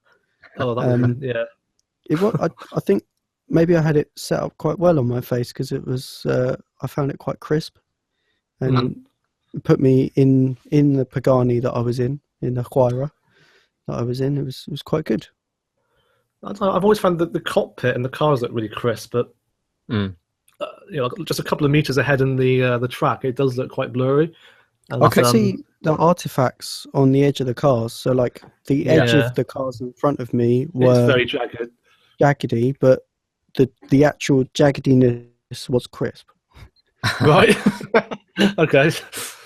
S1: yeah,
S3: it was. I think maybe I had it set up quite well on my face because it was. I found it quite crisp, and it put me in the Pagani that I was in the Aqua that I was in. It was quite good.
S1: I've always found that the cockpit and the cars look really crisp, but just a couple of meters ahead in the track, it does look quite blurry. And,
S3: I could see the artifacts on the edge of the cars. So, like the edge of the cars in front of me were
S1: very jagged,
S3: jaggedy, but the actual jaggediness was crisp.
S1: Right. Okay.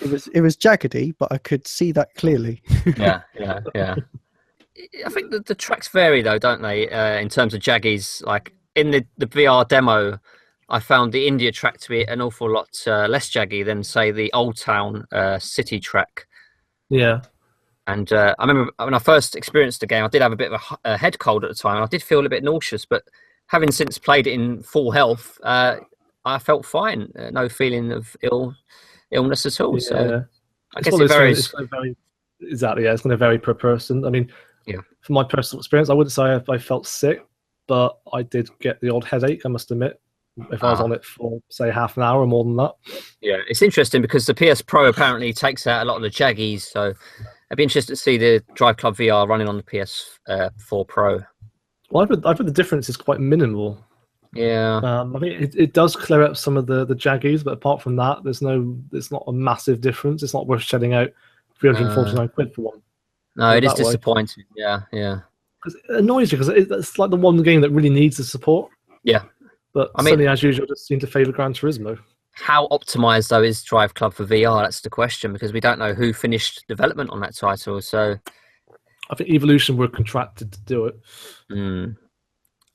S3: It was jaggedy, but I could see that clearly.
S2: Yeah. I think the tracks vary though, don't they? In terms of jaggies, like in the VR demo, I found the India track to be an awful lot less jaggy than say the Old Town City track.
S1: Yeah.
S2: And I remember when I first experienced the game, I did have a bit of a head cold at the time. I did feel a bit nauseous, but having since played it in full health, I felt fine. No feeling of illness at all.
S1: Yeah.
S2: So I
S1: it's
S2: guess it varies.
S1: It's very, exactly, yeah. It's going to vary per person. I mean,
S2: yeah.
S1: From my personal experience, I wouldn't say I felt sick, but I did get the odd headache, I must admit, if I was on it for, say, half an hour or more than that.
S2: Yeah, it's interesting because the PS Pro apparently takes out a lot of the jaggies, so I'd be interested to see the Driveclub VR running on the PS4 Pro.
S1: Well, I've heard the difference is quite minimal.
S2: Yeah.
S1: I mean, it does clear up some of the jaggies, but apart from that, it's not a massive difference. It's not worth shedding out 349 quid for one.
S2: No, it is disappointing. Yeah.
S1: Because it annoys you because it's like the one game that really needs the support.
S2: Yeah.
S1: But Sony, as usual, just seem to favour Gran Turismo.
S2: How optimised, though, is Driveclub for VR? That's the question, because we don't know who finished development on that title. So
S1: I think Evolution were contracted to do it.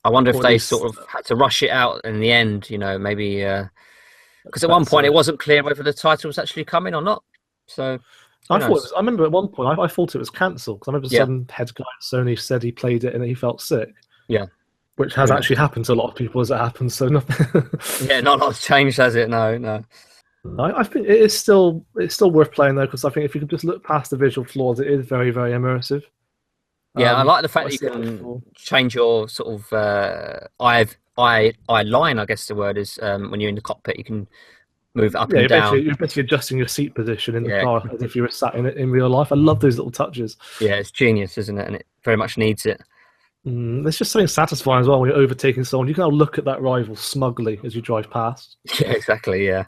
S2: I wonder if they sort of had to rush it out in the end, maybe... Because at one point it wasn't clear whether the title was actually coming or not. So
S1: I remember at one point I thought it was cancelled because I remember some head guy at Sony said he played it and he felt sick.
S2: Yeah,
S1: which has actually happened to a lot of people as it happens. So nothing.
S2: Yeah, not a lot's changed, has it? No.
S1: I think it's still worth playing though, because I think if you can just look past the visual flaws, it is very, very immersive.
S2: Yeah, I like the fact that you can change your sort of eye line, I guess the word is, when you're in the cockpit. You can move up and down.
S1: You're basically adjusting your seat position in the car as if you were sat in it in real life. I love those little touches.
S2: Yeah, it's genius, isn't it? And it very much needs it.
S1: There's just something satisfying as well when you're overtaking someone. You can now look at that rival smugly as you drive past.
S2: Yeah, exactly. Yeah.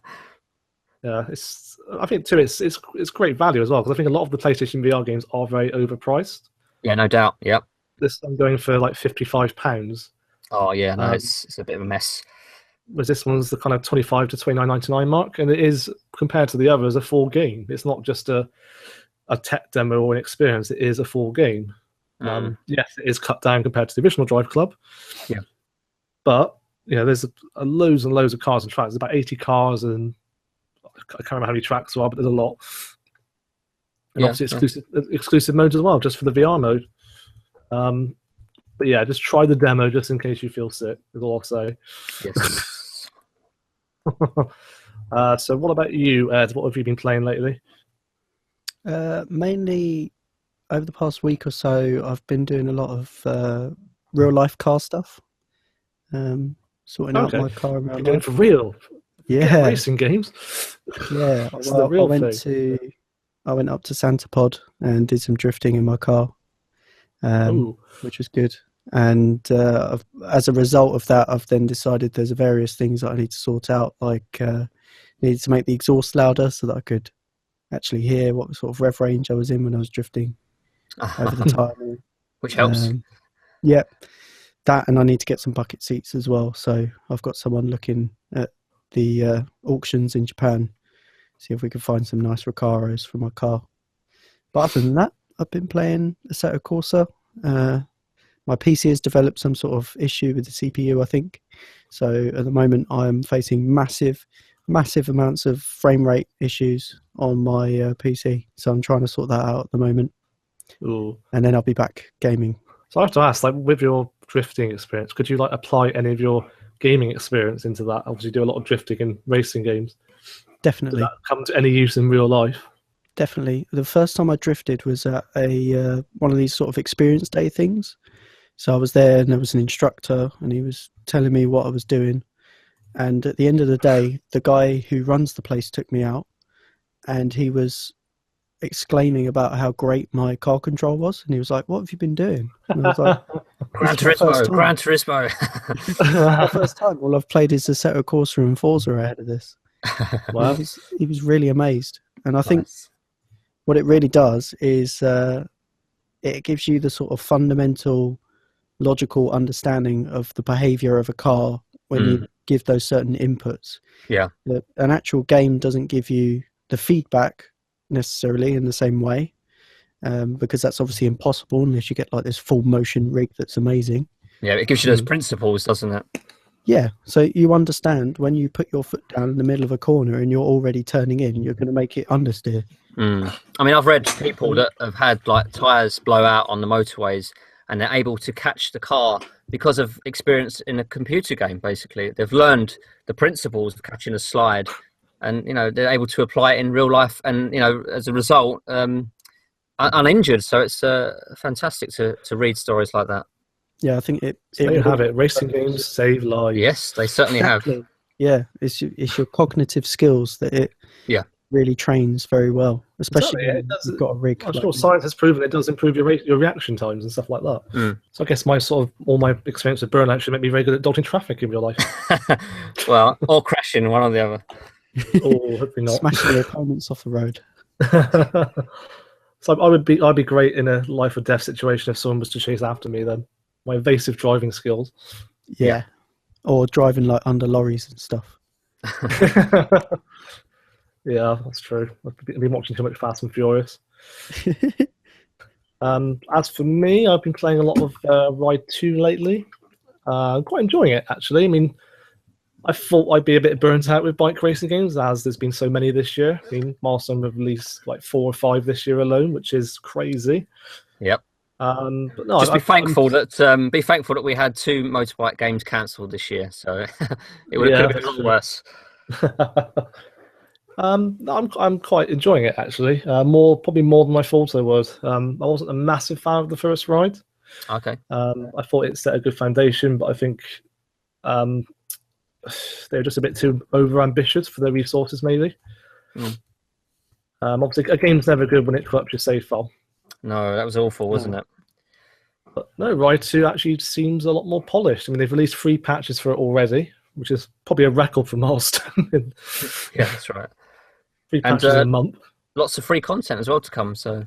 S1: I think too, it's great value as well, because I think a lot of the PlayStation VR games are very overpriced.
S2: Yeah, no doubt. Yep.
S1: I'm going for like £55.
S2: Oh yeah, no, it's a bit of a mess.
S1: Whereas this one's the kind of $25 to $29.99 mark, and it is, compared to the others, a full game. It's not just a tech demo or an experience; it is a full game. Yes, it is cut down compared to the original Driveclub.
S2: Yeah,
S1: but there's loads and loads of cars and tracks. There's about 80 cars, and I can't remember how many tracks there are, but there's a lot. And obviously exclusive modes as well, just for the VR mode. But yeah, just try the demo just in case you feel sick, is all I'll say.
S2: Yes.
S1: So what about you, Ed? What have you been playing lately?
S3: Mainly over the past week or so, I've been doing a lot of real-life car stuff. Sorting out my car around.
S1: You're doing for real?
S3: Yeah.
S1: Racing games?
S3: Yeah. I went up to Santa Pod and did some drifting in my car, which was good. And as a result of that, I've then decided there's various things that I need to sort out, like needed to make the exhaust louder so that I could actually hear what sort of rev range I was in when I was drifting over the time.
S2: Which helps.
S3: Yep. That, and I need to get some bucket seats as well. So I've got someone looking at the auctions in Japan, see if we can find some nice Recaros for my car. But other than that, I've been playing Assetto Corsa. My PC has developed some sort of issue with the CPU, I think. So at the moment, I'm facing massive amounts of frame rate issues on my PC. So I'm trying to sort that out at the moment.
S1: Ooh.
S3: And then I'll be back gaming.
S1: So I have to ask, like, with your drifting experience, could you like apply any of your gaming experience into that? Obviously, you do a lot of drifting in racing games.
S3: Definitely.
S1: Did that come to any use in real life?
S3: Definitely. The first time I drifted was at a one of these sort of experience day things. So I was there and there was an instructor and he was telling me what I was doing. And at the end of the day, the guy who runs the place took me out and he was exclaiming about how great my car control was. And he was like, "What have you been doing?" And I was like,
S2: Gran Turismo.
S3: My first time. All I've played is Assetto Corsa and Forza ahead of this.
S1: Wow.
S3: He was really amazed. And I think what it really does is it gives you the sort of fundamental logical understanding of the behavior of a car when you give those certain inputs.
S2: Yeah.
S3: An actual game doesn't give you the feedback necessarily in the same way, because that's obviously impossible unless you get like this full motion rig that's amazing.
S2: Yeah, it gives you those principles, doesn't it?
S3: Yeah, so you understand when you put your foot down in the middle of a corner and you're already turning in, you're going to make it understeer.
S2: I mean, I've read people that have had like tyres blow out on the motorways and they're able to catch the car because of experience in a computer game. Basically, they've learned the principles of catching a slide, and they're able to apply it in real life, and as a result, uninjured. So it's fantastic to read stories like that.
S3: Yeah, I think it
S1: have it. Racing games save lives.
S2: Yes, they certainly have.
S3: Yeah, it's your cognitive skills that it really trains very well, especially when you've got a rig.
S1: I'm sure science has proven it does improve your reaction times and stuff like that. So I guess all my experience with burnout should make me very good at dodging traffic in real life.
S2: Well, or crashing, one or the other.
S1: Oh, hopefully not.
S3: Smashing your opponents off the road.
S1: So I'd be great in a life or death situation if someone was to chase after me. Then my evasive driving skills.
S3: Yeah, or driving like under lorries and stuff.
S1: Yeah, that's true. I've been watching too much Fast and Furious. As for me, I've been playing a lot of Ride 2 lately. Quite enjoying it, actually. I mean, I thought I'd be a bit burnt out with bike racing games, as there's been so many this year. I mean, Milestone have released like 4 or 5 this year alone, which is crazy.
S2: Yep.
S1: But no,
S2: just be thankful that we had 2 motorbike games cancelled this year, so it would have been a lot worse.
S1: I'm quite enjoying it, actually. Probably more than I thought I would. I wasn't a massive fan of the first ride.
S2: Okay.
S1: I thought it set a good foundation, but I think they're just a bit too over-ambitious for their resources, maybe. Obviously, a game's never good when it corrupts your save file.
S2: No, that was awful, wasn't it?
S1: But no, Ride 2 actually seems a lot more polished. I mean, they've released 3 patches for it already, which is probably a record for Milestone.
S2: Yeah, that's right.
S1: 3 patches in a month.
S2: Lots of free content as well to come. So.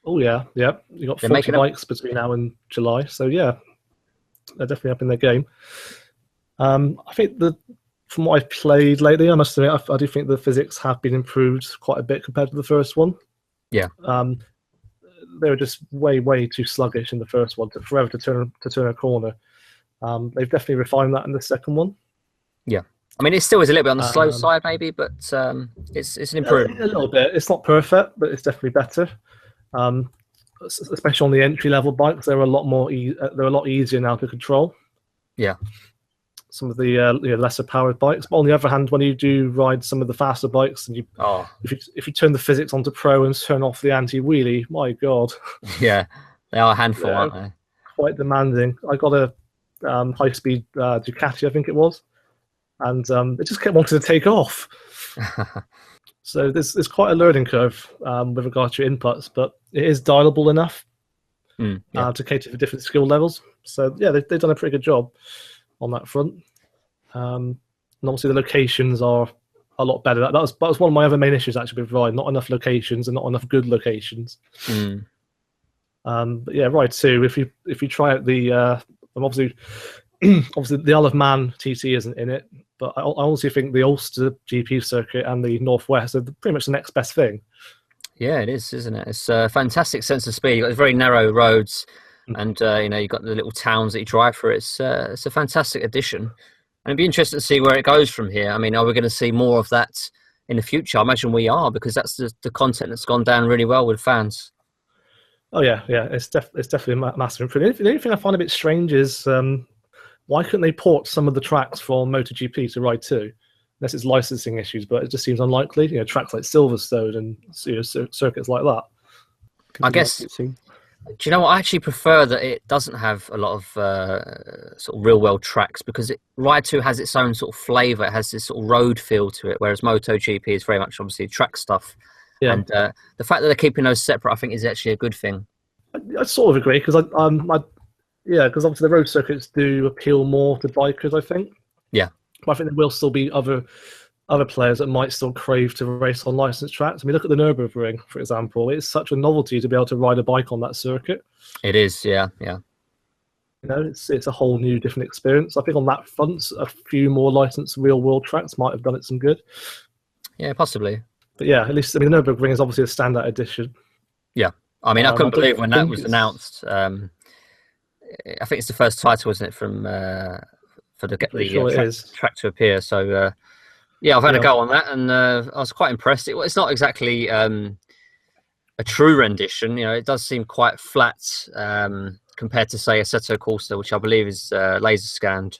S1: Oh yeah. You got 40 bikes between now and July. So yeah, they're definitely up in their game. I think from what I've played lately, I must admit, I do think the physics have been improved quite a bit compared to the first one.
S2: Yeah.
S1: They were just way too sluggish in the first one. Took forever to turn a corner. They've definitely refined that in the second one.
S2: Yeah. I mean, it still is a little bit on the slow side, maybe, but it's an improvement.
S1: A little bit. It's not perfect, but it's definitely better. Especially on the entry level bikes, they're a lot more. They're a lot easier now to control.
S2: Yeah.
S1: Some of the lesser powered bikes, but on the other hand, when you do ride some of the faster bikes, and if you turn the physics onto Pro and turn off the anti-wheelie, my god.
S2: Yeah, they are a handful, aren't they?
S1: Quite demanding. I got a high-speed Ducati, I think it was. And it just kept wanting to take off. So there's quite a learning curve with regard to your inputs, but it is dialable enough to cater for different skill levels. So yeah, they've done a pretty good job on that front. And obviously the locations are a lot better. That was one of my other main issues actually with Ride. Not enough locations and not enough good locations. But yeah, Ride 2, if you try out the obviously the Isle of Man TT isn't in it, but I honestly think the Ulster GP circuit and the Northwest are pretty much the next best thing. Yeah,
S2: it is, isn't it? It's a fantastic sense of speed. You've got the very narrow roads, and you've got the little towns that you drive through. It's a fantastic addition, and it'd be interesting to see where it goes from here. I mean, are we going to see more of that in the future? I imagine we are, because that's the content that's gone down really well with fans.
S1: Oh yeah, it's definitely a massive improvement. The only thing I find a bit strange is why couldn't they port some of the tracks from MotoGP to Ride 2? Unless it's licensing issues, but it just seems unlikely. Tracks like Silverstone and circuits like that.
S2: I guess. Do you know what? I actually prefer that it doesn't have a lot of sort of real world tracks, because Ride 2 has its own sort of flavour. It has this sort of road feel to it, whereas MotoGP is very much obviously track stuff. Yeah. And the fact that they're keeping those separate, I think, is actually a good thing.
S1: I sort of agree, because because obviously the road circuits do appeal more to bikers, I think.
S2: Yeah.
S1: But I think there will still be other players that might still crave to race on licensed tracks. I mean, look at the Nürburgring, for example. It's such a novelty to be able to ride a bike on that circuit.
S2: It is, yeah.
S1: It's a whole new different experience. I think on that front, a few more licensed real-world tracks might have done it some good.
S2: Yeah, possibly.
S1: But yeah, at least, the Nürburgring is obviously a standout edition.
S2: Yeah. I mean, I couldn't believe when that was announced. I think it's the first title, isn't it, for for the track to appear. So yeah, I've had a go on that, and I was quite impressed. It's not exactly a true rendition. It does seem quite flat compared to, say, Assetto Corsa, which I believe is laser scanned.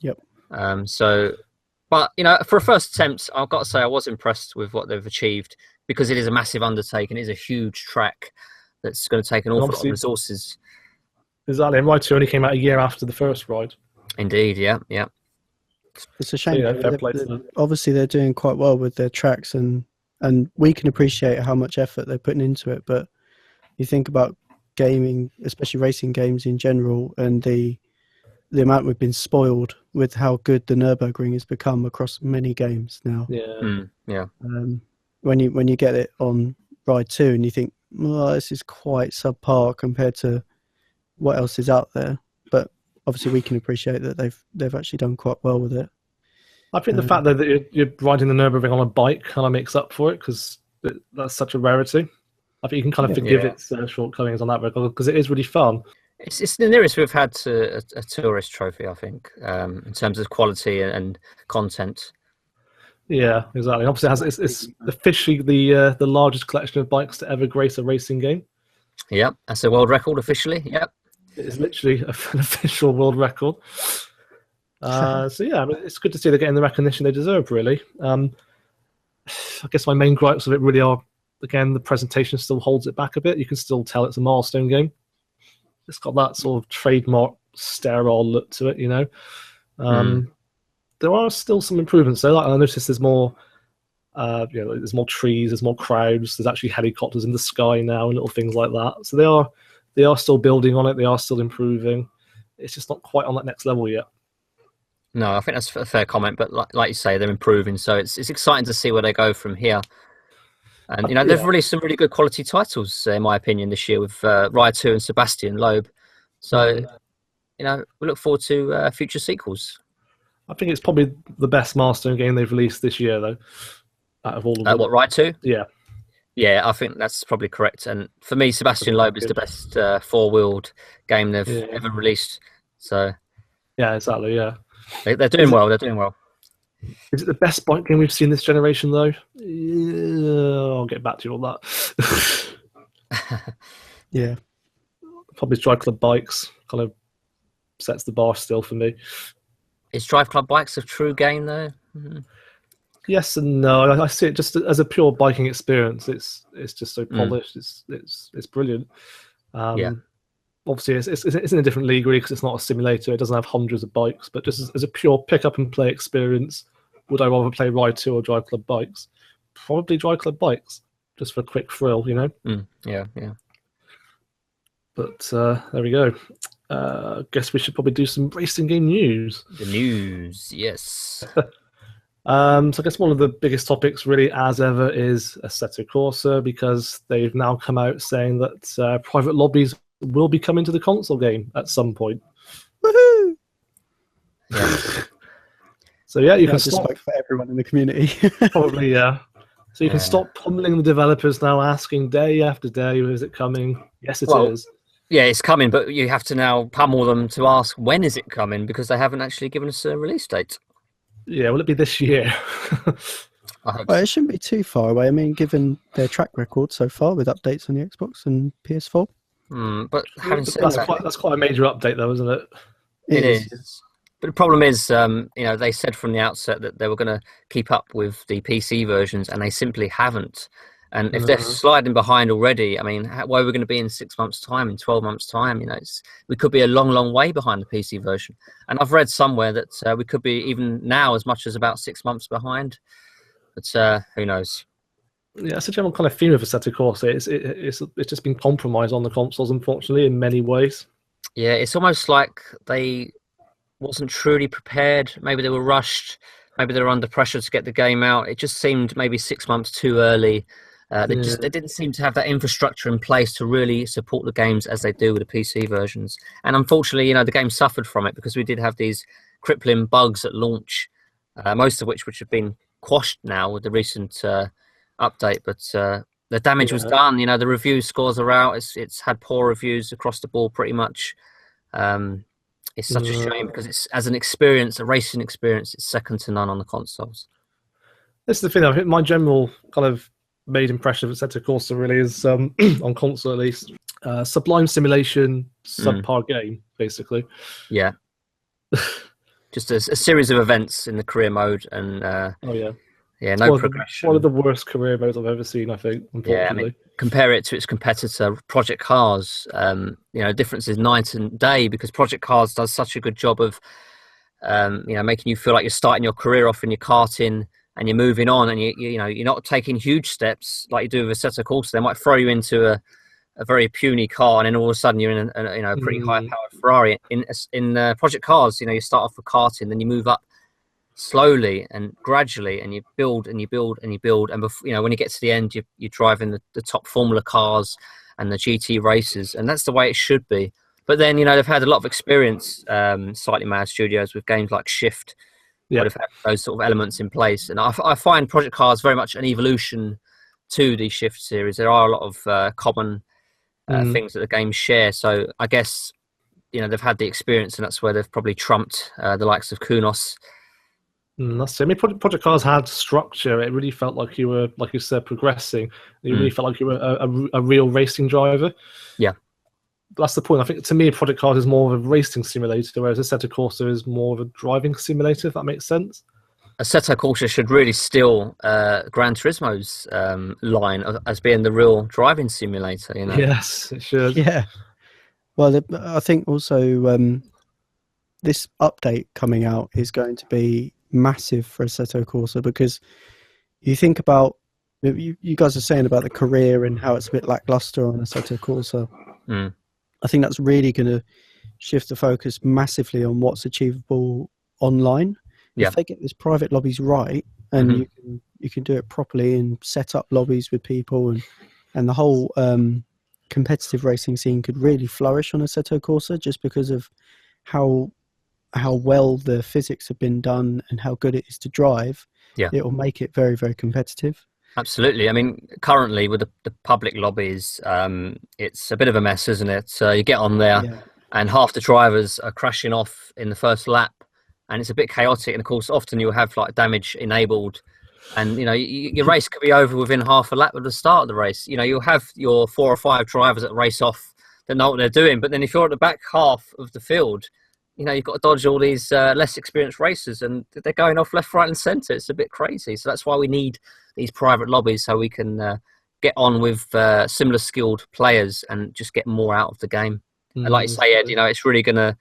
S3: Yep.
S2: But for a first attempt, I've got to say I was impressed with what they've achieved, because it is a massive undertaking. It is a huge track that's going to take an awful lot of resources.
S1: Exactly, and Ride 2 only came out a year after the first ride.
S2: Indeed, yeah.
S3: It's a shame. Obviously, they're doing quite well with their tracks, and we can appreciate how much effort they're putting into it. But you think about gaming, especially racing games in general, and the amount we've been spoiled with how good the Nürburgring has become across many games now.
S2: Yeah.
S3: When you get it on Ride 2 and you think, well, this is quite subpar compared to what else is out there. But obviously we can appreciate that they've actually done quite well with it.
S1: I think the fact that you're riding the Nürburgring on a bike kind of makes up for it, because that's such a rarity. I think you can kind of forgive its shortcomings on that record, because it is really fun.
S2: It's the nearest we've had to a tourist trophy, I think, in terms of quality and content.
S1: Yeah, exactly. Obviously, it's officially the largest collection of bikes to ever grace a racing game.
S2: Yep, that's a world record officially. Yep,
S1: it is literally an official world record. So yeah, it's good to see they're getting the recognition they deserve. Really, I guess my main gripes of it really are, again, the presentation still holds it back a bit. You can still tell it's a milestone game. It's got that sort of trademark sterile look to it, There are still some improvements though. Like I noticed there's more, there's more trees, there's more crowds. There's actually helicopters in the sky now and little things like that. So they are still building on it. They are still improving. It's just not quite on that next level yet.
S2: No, I think that's a fair comment. But like you say, they're improving. So it's exciting to see where they go from here. And they've released some really good quality titles, in my opinion, this year with Ride 2 and Sebastian Loeb. So, we look forward to future sequels.
S1: I think it's probably the best milestone game they've released this year, though, out of all of them.
S2: What, Ride 2?
S1: Yeah.
S2: Yeah, I think that's probably correct. And for me, Sebastian Loeb is the best four-wheeled game they've ever released. So,
S1: yeah, exactly, yeah.
S2: They're doing well. They're doing well.
S1: Is it the best bike game we've seen this generation, though? I'll get back to you on that.
S3: Yeah.
S1: Probably Driveclub Bikes kind of sets the bar still for me.
S2: Is Driveclub Bikes a true game, though? Mm-hmm.
S1: Yes and no. I see it just as a pure biking experience. It's just so polished. It's brilliant. Obviously, it's in a different league, really, because it's not a simulator. It doesn't have hundreds of bikes. But just as a pure pick-up-and-play experience, would I rather play Ride 2 or Driveclub Bikes? Probably Driveclub Bikes, just for a quick thrill,
S2: Yeah.
S1: But there we go. Guess we should probably do some racing game news.
S2: The news, yes.
S1: So I guess one of the biggest topics, really, as ever, is Assetto Corsa, because they've now come out saying that private lobbies will be coming to the console game at some point.
S3: Woohoo!
S2: Yeah.
S1: So yeah, you can stop
S3: for everyone in the community.
S1: Probably, yeah. So you can stop pummeling the developers now, asking day after day, is it coming? Yes, it is.
S2: Yeah, it's coming, but you have to now pummel them to ask when is it coming, because they haven't actually given us a release date.
S1: Yeah, will it be this year?
S3: It shouldn't be too far away. I mean, given their track record so far with updates on the Xbox and PS4.
S2: But having said
S1: that's quite a major update, though, isn't it?
S2: It is. But the problem is, they said from the outset that they were going to keep up with the PC versions, and they simply haven't. And if they're sliding behind already, I mean, where are we going to be in 6 months' time, in 12 months' time? We could be a long, long way behind the PC version. And I've read somewhere that we could be even now as much as about 6 months behind. But who knows?
S1: Yeah, it's a general kind of theme of Assetto Corsa. It's just been compromised on the consoles, unfortunately, in many ways. Yeah,
S2: it's almost like they wasn't truly prepared. Maybe they were rushed. Maybe they were under pressure to get the game out. It just seemed maybe 6 months too early. They didn't seem to have that infrastructure in place to really support the games as they do with the PC versions. And unfortunately, the game suffered from it, because we did have these crippling bugs at launch, most of which have been quashed now with the recent update. But the damage was done. The review scores are out. It's had poor reviews across the board pretty much. It's such a shame because it's, as an experience, a racing experience, it's second to none on the consoles.
S1: This is the thing. I think my general kind of made impression of Assetto Corsa really is on console at least. Sublime simulation, subpar game, basically.
S2: Yeah. Just a series of events in the career mode, and no progression.
S1: One of the worst career modes I've ever seen, I think, unfortunately.
S2: Yeah, I mean, compare it to its competitor, Project Cars. The difference is night and day, because Project Cars does such a good job of, making you feel like you're starting your career off in your karting and you're moving on, and you're not taking huge steps like you do with Assetto Corsa. They might throw you into a very puny car, and then all of a sudden you're in a pretty high-powered Ferrari. In Project Cars, you start off with karting, then you move up slowly and gradually, and you build and you build and you build, and before, when you get to the end, you're driving the top Formula cars and the GT races, and that's the way it should be. But then they've had a lot of experience, Slightly Mad Studios, with games like Shift. They've had those sort of elements in place, and I find Project Cars very much an evolution to the Shift series. There are a lot of common things that the games share, so I guess they've had the experience, and that's where they've probably trumped the likes of Kunos.
S1: That's it. I mean, Project Cars had structure. It really felt like you were, like you said, progressing. You really felt like you were a real racing driver.
S2: Yeah.
S1: That's the point. I think, to me, Project Cars is more of a racing simulator, whereas Assetto Corsa is more of a driving simulator, if that makes sense.
S2: Assetto Corsa should really steal Gran Turismo's line as being the real driving simulator.
S1: Yes, it should.
S3: Yeah. Well, I think also this update coming out is going to be massive for Assetto Corsa, because you think about, you guys are saying about the career and how it's a bit lackluster on Assetto Corsa. I think that's really going to shift the focus massively on what's achievable online.
S2: Yeah.
S3: If they get this private lobbies right, and you can do it properly and set up lobbies with people, and the whole competitive racing scene could really flourish on Assetto Corsa, just because of how well the physics have been done and how good it is to drive.
S2: Yeah,
S3: it will make it very, very competitive.
S2: Absolutely. I mean, currently with the public lobbies, it's a bit of a mess, isn't it? So you get on there, and half the drivers are crashing off in the first lap, and it's a bit chaotic. And of course, often you'll have like damage enabled, and your race could be over within half a lap of the start of the race. You'll have your 4 or 5 drivers that race off that know what they're doing, but then if you're at the back half of the field, you've got to dodge all these less experienced racers, and they're going off left, right, and centre. It's a bit crazy. So that's why we need these private lobbies, so we can get on with similar skilled players and just get more out of the game. And like you say, Ed, it's really going to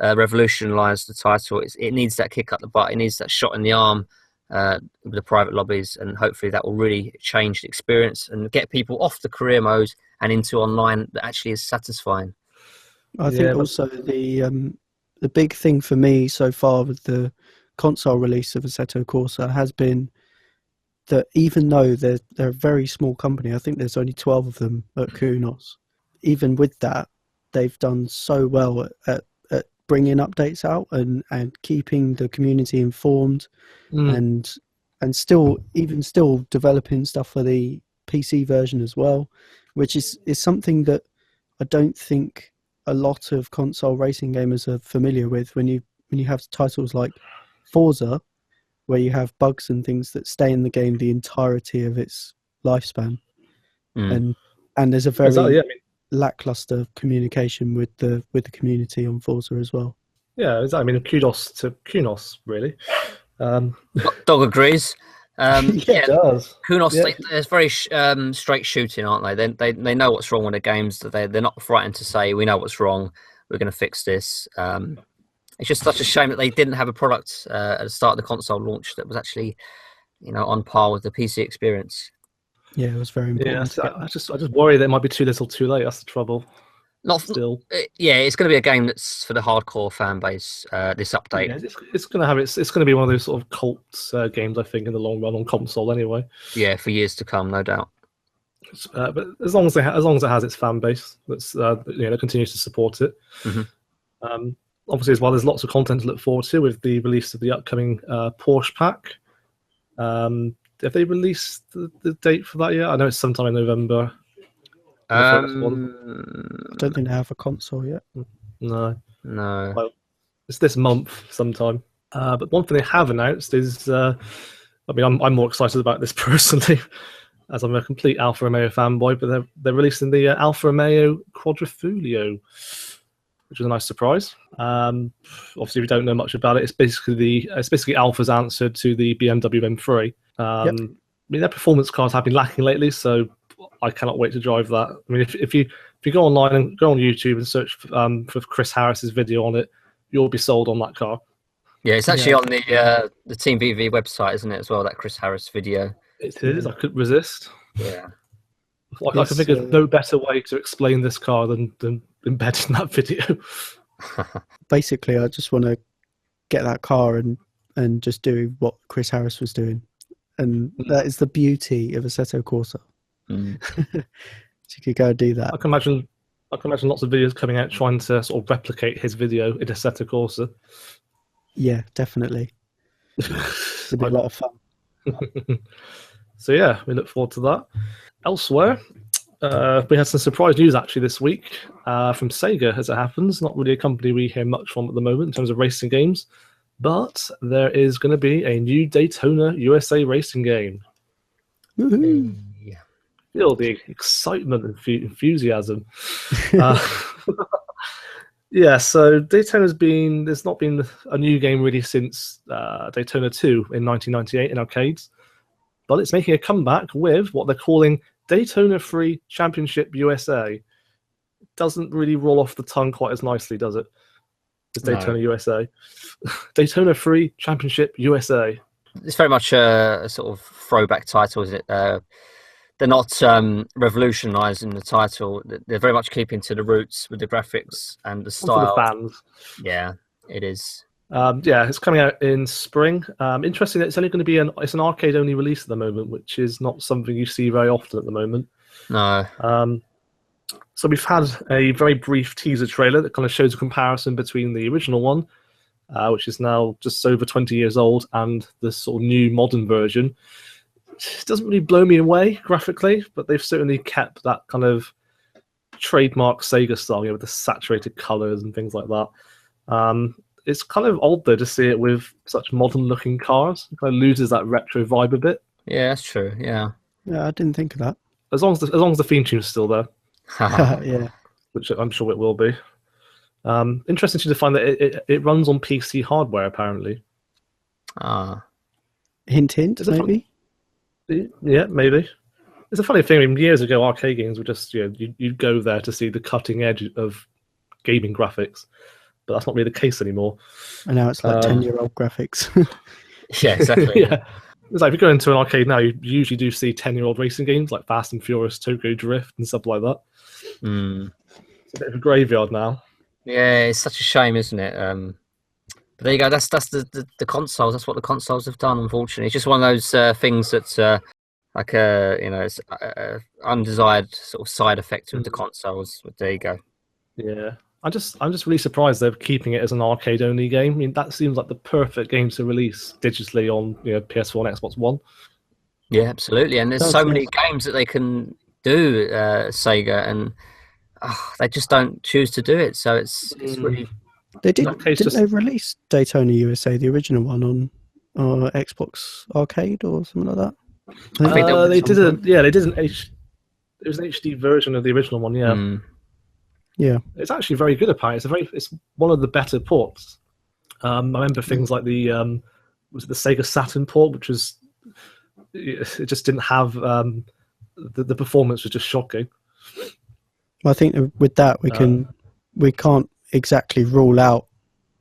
S2: revolutionise the title. It needs that kick up the butt. It needs that shot in the arm with the private lobbies, and hopefully that will really change the experience and get people off the career mode and into online that actually is satisfying.
S3: I think also the big thing for me so far with the console release of Assetto Corsa has been that even though they're a very small company, I think there's only 12 of them at Kunos, even with that, they've done so well at bringing updates out and keeping the community informed, and still developing stuff for the PC version as well, which is something that I don't think a lot of console racing gamers are familiar with. When you have titles like Forza, where you have bugs and things that stay in the game the entirety of its lifespan, and there's a very lackluster communication with the community on Forza as well.
S1: Yeah, I mean, kudos to Kunos, really.
S2: Dog agrees.
S1: It does.
S2: Kunos, they're very straight shooting, aren't they? They know what's wrong with the games. They're not frightened to say, we know what's wrong, we're going to fix this. It's just such a shame that they didn't have a product at the start of the console launch that was actually, on par with the PC experience.
S3: Yeah, it was very important.
S1: Yeah, I just worry that it might be too little, too late. That's the trouble. Still,
S2: it's going to be a game that's for the hardcore fan base. This update,
S1: it's going to have it's going to be one of those sort of cult games, I think, in the long run on console, anyway. Yeah,
S2: for years to come, no doubt.
S1: But as long as it has its fan base, that's that continues to support it. Obviously, as well, there's lots of content to look forward to with the release of the upcoming Porsche pack. Have they released the date for that yet? I know it's sometime in November.
S3: I don't think they have a console yet.
S1: No.
S2: Well,
S1: It's this month sometime. But one thing they have announced is, I mean, I'm more excited about this personally, as I'm a complete Alfa Romeo fanboy. But they're releasing the Alfa Romeo Quadrifoglio, which is a nice surprise. Obviously, if you don't know much about it, it's basically Alfa's answer to the BMW M3. I mean, their performance cars have been lacking lately, so I cannot wait to drive that. I mean, if you go online and go on YouTube and search for Chris Harris's video on it, you'll be sold on that car.
S2: Yeah, it's actually on the Team VVV website, isn't it, as well, that Chris Harris video?
S1: It is. I couldn't resist.
S2: Yeah.
S1: I can think of no better way to explain this car than embedding that video.
S3: Basically, I just want to get that car and just do what Chris Harris was doing. And that is the beauty of Assetto Corsa. So you could go and do that.
S1: I can imagine lots of videos coming out trying to sort of replicate his video in Assetto Corsa.
S3: Yeah, definitely. It'd be a lot of fun.
S1: So yeah, we look forward to that. Elsewhere, we had some surprise news actually this week from Sega, as it happens. Not really a company we hear much from at the moment in terms of racing games, but there is going to be a new Daytona USA racing game.
S3: Woohoo!
S1: Feel the excitement and enthusiasm. Yeah, so there's not been a new game really since Daytona 2 in 1998 in arcades, but it's making a comeback with what they're calling Daytona Free Championship USA. Doesn't really roll off the tongue quite as nicely, does it? It's Daytona USA. Daytona Free Championship USA.
S2: It's very much a sort of throwback title, is it? They're not revolutionising the title. They're very much keeping to the roots with the graphics and the style.
S1: For the fans.
S2: Yeah, it is.
S1: It's coming out in spring. Interesting, it's only going to be an arcade-only release at the moment, which is not something you see very often at the moment.
S2: No.
S1: So we've had a very brief teaser trailer that kind of shows a comparison between the original one, which is now just over 20 years old, and the sort of new modern version. It doesn't really blow me away graphically, but they've certainly kept that kind of trademark Sega style, with the saturated colors and things like that. It's kind of odd though to see it with such modern-looking cars. It kind of loses that retro vibe a bit.
S2: Yeah, that's true. Yeah.
S3: Yeah, I didn't think of that.
S1: As long as the theme tune's still there.
S3: Yeah.
S1: Which I'm sure it will be. Interesting to find that it runs on PC hardware apparently.
S3: Hint, maybe.
S1: Yeah, maybe. It's a funny thing. I mean, years ago, arcade games were just you'd go there to see the cutting edge of gaming graphics, but that's not really the case anymore.
S3: And now it's like 10-year-old graphics.
S2: Yeah, exactly.
S1: Yeah. It's like if you go into an arcade now, you usually do see 10-year-old racing games like Fast and Furious, Tokyo Drift, and stuff like that. It's a bit of a graveyard now.
S2: Yeah, it's such a shame, isn't it? But there you go. That's the consoles. That's what the consoles have done. Unfortunately, it's just one of those things that's it's undesired sort of side effect of the consoles. But there you go.
S1: Yeah, I'm just really surprised they're keeping it as an arcade-only game. I mean, that seems like the perfect game to release digitally on PS4 and Xbox One.
S2: Yeah, absolutely. And there's so many games that they can do, Sega, and they just don't choose to do it. So it's really. Didn't
S3: they release Daytona USA, the original one, on Xbox Arcade or something like that?
S1: I think they did. They did it was an HD version of the original one. Yeah.
S3: Yeah,
S1: it's actually very good. Apparently, it's one of the better ports. I remember things like the Sega Saturn port, which was it just didn't have the performance was just shocking.
S3: I think with that we can't exactly rule out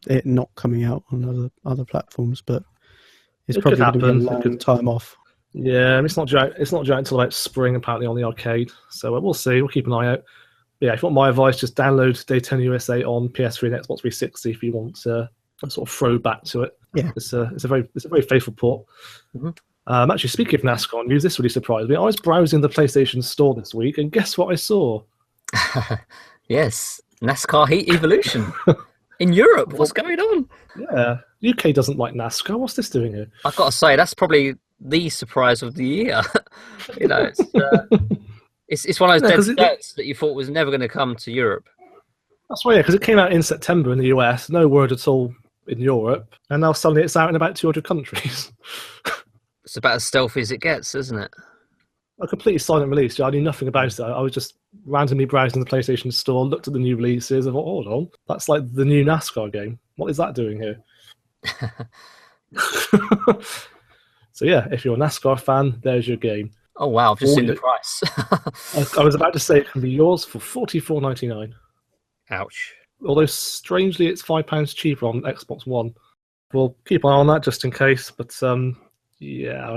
S3: it not coming out on other platforms, but it's probably going to be a long time off.
S1: Yeah, it's not due until about spring apparently on the arcade. So we'll see. We'll keep an eye out. Yeah, if you want my advice, just download Daytona USA on PS3 and Xbox 360 if you want a sort of throwback to it.
S3: Yeah,
S1: it's a very faithful port.
S2: Mm-hmm.
S1: Actually, speaking of NASCAR news, this really surprised me. I was browsing the PlayStation Store this week, and guess what I saw?
S2: Yes, NASCAR Heat Evolution in Europe. What's going on?
S1: Yeah, UK doesn't like NASCAR. What's this doing here?
S2: I've got to say, that's probably the surprise of the year. It's one of those dead sets that you thought was never going to come to Europe.
S1: That's right, yeah, because it came out in September in the US, no word at all in Europe, and now suddenly it's out in about 200 countries.
S2: It's about as stealthy as it gets, isn't it?
S1: A completely silent release. Yeah, I knew nothing about it. I was just randomly browsing the PlayStation Store, looked at the new releases, and thought, hold on, that's like the new NASCAR game. What is that doing here? So yeah, if you're a NASCAR fan, there's your game.
S2: Oh wow, I've just seen the price.
S1: I was about to say it can be yours for $44.99.
S2: Ouch.
S1: Although strangely, it's £5 cheaper on Xbox One. We'll keep an eye on that just in case. But yeah,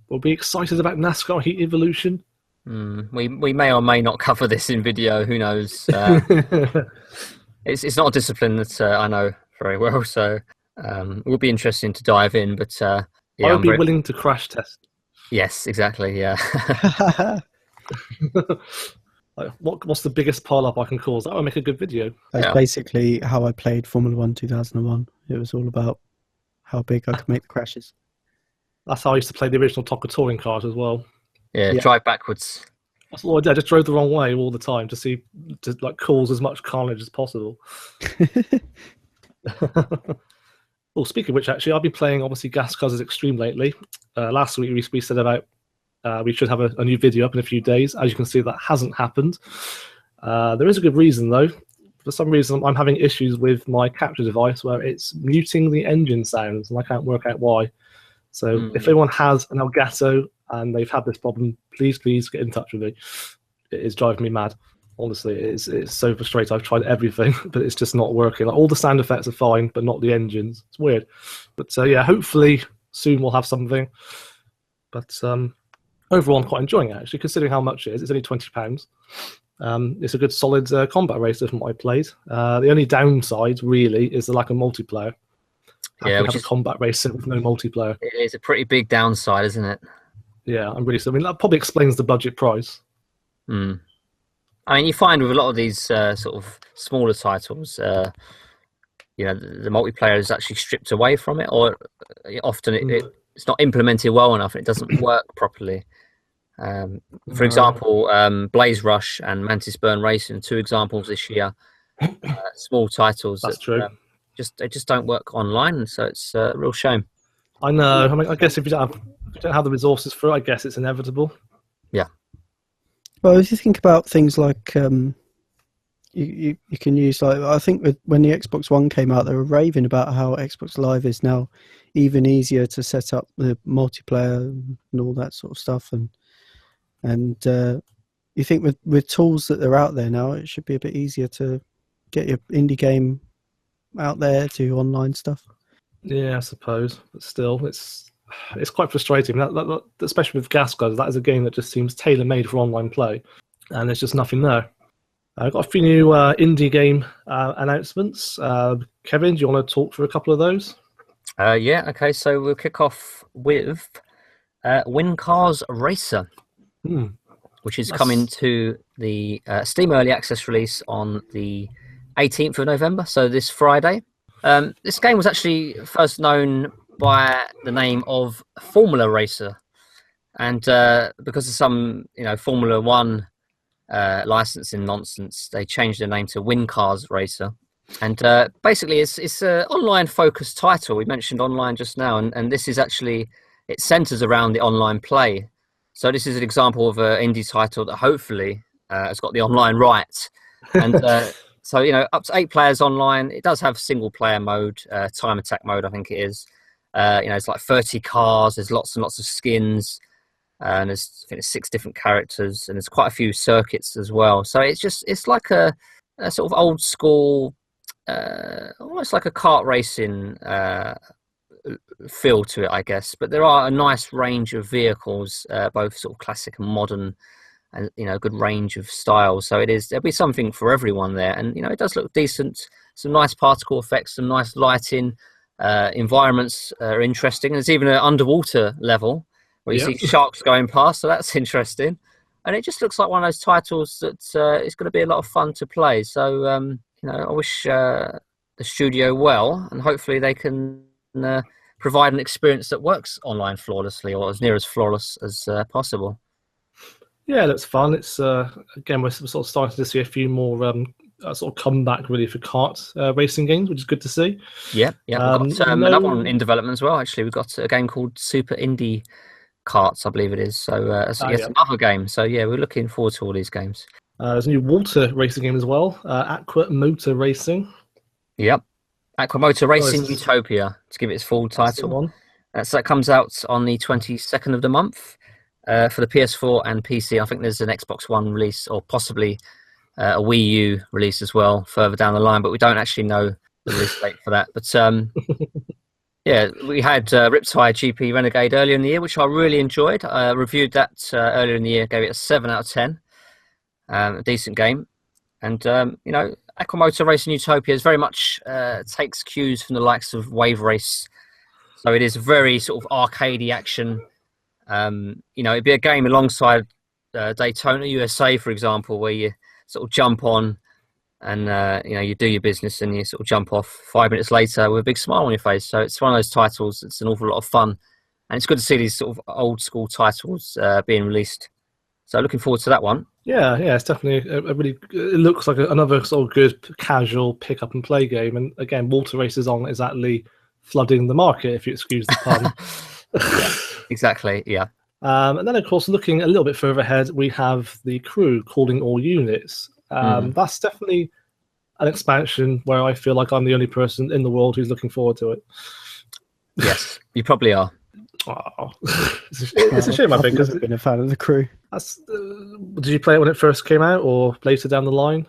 S1: we'll be excited about NASCAR Heat Evolution.
S2: We may or may not cover this in video. Who knows? It's not a discipline that I know very well, so it will be interesting to dive in. But yeah,
S1: I'll be willing to crash test.
S2: Yes, exactly. Yeah.
S1: Like, what's the biggest pile-up I can cause? That would make a good video.
S3: That's basically how I played Formula 1 2001. It was all about how big I could make the crashes.
S1: That's how I used to play the original Tonka touring cars as well.
S2: Yeah, drive backwards.
S1: That's all I did. I just drove the wrong way all the time to like cause as much carnage as possible. Well, speaking of which, actually, I've been playing, obviously, Gas Guzzlers Extreme lately. Last week, we said about we should have a new video up in a few days. As you can see, that hasn't happened. There is a good reason, though. For some reason, I'm having issues with my capture device where it's muting the engine sounds, and I can't work out why. So if anyone has an Elgato and they've had this problem, please get in touch with me. It is driving me mad. Honestly, it's so frustrating. I've tried everything, but it's just not working. Like, all the sound effects are fine, but not the engines. It's weird. But yeah, hopefully soon we'll have something. But overall, I'm quite enjoying it, actually, considering how much it is. It's only £20. It's a good, solid combat racer from what I played. The only downside, really, is the lack of multiplayer. Which is a combat racer with no multiplayer.
S2: It is a pretty big downside, isn't it?
S1: Yeah, I mean, that probably explains the budget price.
S2: I mean, you find with a lot of these sort of smaller titles, the multiplayer is actually stripped away from it, or often it's not implemented well enough and it doesn't work properly. For example, Blaze Rush and Mantis Burn Racing, 2 examples this year, small titles.
S1: That's true.
S2: They just don't work online, so it's a real shame.
S1: I know. I mean, I guess if you don't have the resources for it, I guess it's inevitable.
S2: Yeah.
S3: Well, if you think about things like you can use, like, I think when the Xbox One came out, they were raving about how Xbox Live is now even easier to set up the multiplayer and all that sort of stuff. And you think with tools that are out there now, it should be a bit easier to get your indie game out there, do online stuff.
S1: Yeah, I suppose, but still, it's quite frustrating. That, especially with Gas Guzzlers, that is a game that just seems tailor-made for online play, and there's just nothing there. I've got a few new indie game announcements. Kevin, do you want to talk through a couple of those?
S2: Yeah, okay, so we'll kick off with Wincars Racer, which is coming to the Steam Early Access release on the 18th of November, so this Friday. This game was actually first known by the name of Formula Racer, and because of some Formula One licensing nonsense, they changed the name to Wincars Racer. And basically it's an online focused title. We mentioned online just now, and this is actually, it centers around the online play. So this is an example of an indie title that hopefully has got the online right. And so, up to 8 players online. It does have single player mode, time attack mode, I think it is. It's like 30 cars. There's lots and lots of skins, and I think there's 6 different characters, and there's quite a few circuits as well. So it's like a sort of old school, almost like a kart racing feel to it, I guess. But there are a nice range of vehicles, both sort of classic and modern, and a good range of styles. So there'll be something for everyone there, and it does look decent. Some nice particle effects, some nice lighting. Environments are interesting. There's even an underwater level where you see sharks going past, so that's interesting. And it just looks like one of those titles that is going to be a lot of fun to play. So I wish the studio well, and hopefully they can provide an experience that works online flawlessly, or as near as flawless as possible.
S1: Yeah, it looks fun. It's again, we're sort of starting to see a few more sort of comeback really for kart racing games, which is good to see.
S2: Yeah. We've got another one in development as well. Actually, we've got a game called Super Indie Karts, I believe it is. So another game. So yeah, we're looking forward to all these games.
S1: There's a new water racing game as well, Aqua Motor Racing.
S2: Yep, Aqua Motor Racing Utopia, to give it its full title. So that comes out on the 22nd of the month for the PS4 and PC. I think there's an Xbox One release, or possibly a Wii U release as well further down the line, but we don't actually know the release date for that. But yeah, we had Riptide GP Renegade earlier in the year, which I really enjoyed. I reviewed that earlier in the year, gave it a 7 out of 10. A decent game. And, you know, Aqua Motor Racing Utopia is very much takes cues from the likes of Wave Race. So it is very sort of arcadey action. You know, it'd be a game alongside Daytona USA, for example, where you sort of jump on and, you know, you do your business and you sort of jump off 5 minutes later with a big smile on your face. So it's one of those titles that's an awful lot of fun. And it's good to see these sort of old school titles being released. So looking forward to that one.
S1: Yeah, it's definitely a really. It looks like another sort of good casual pick up and play game. And again, water races aren't exactly flooding the market, if you excuse the pun.
S2: Yeah, exactly. Yeah.
S1: And then, of course, looking a little bit further ahead, we have the Crew calling all units. That's definitely an expansion where I feel like I'm the only person in the world who's looking forward to it.
S2: Yes, you probably are.
S1: Oh, it's a shame, I think.
S3: I've never been a fan of the Crew.
S1: Did you play it when it first came out, or later down the line?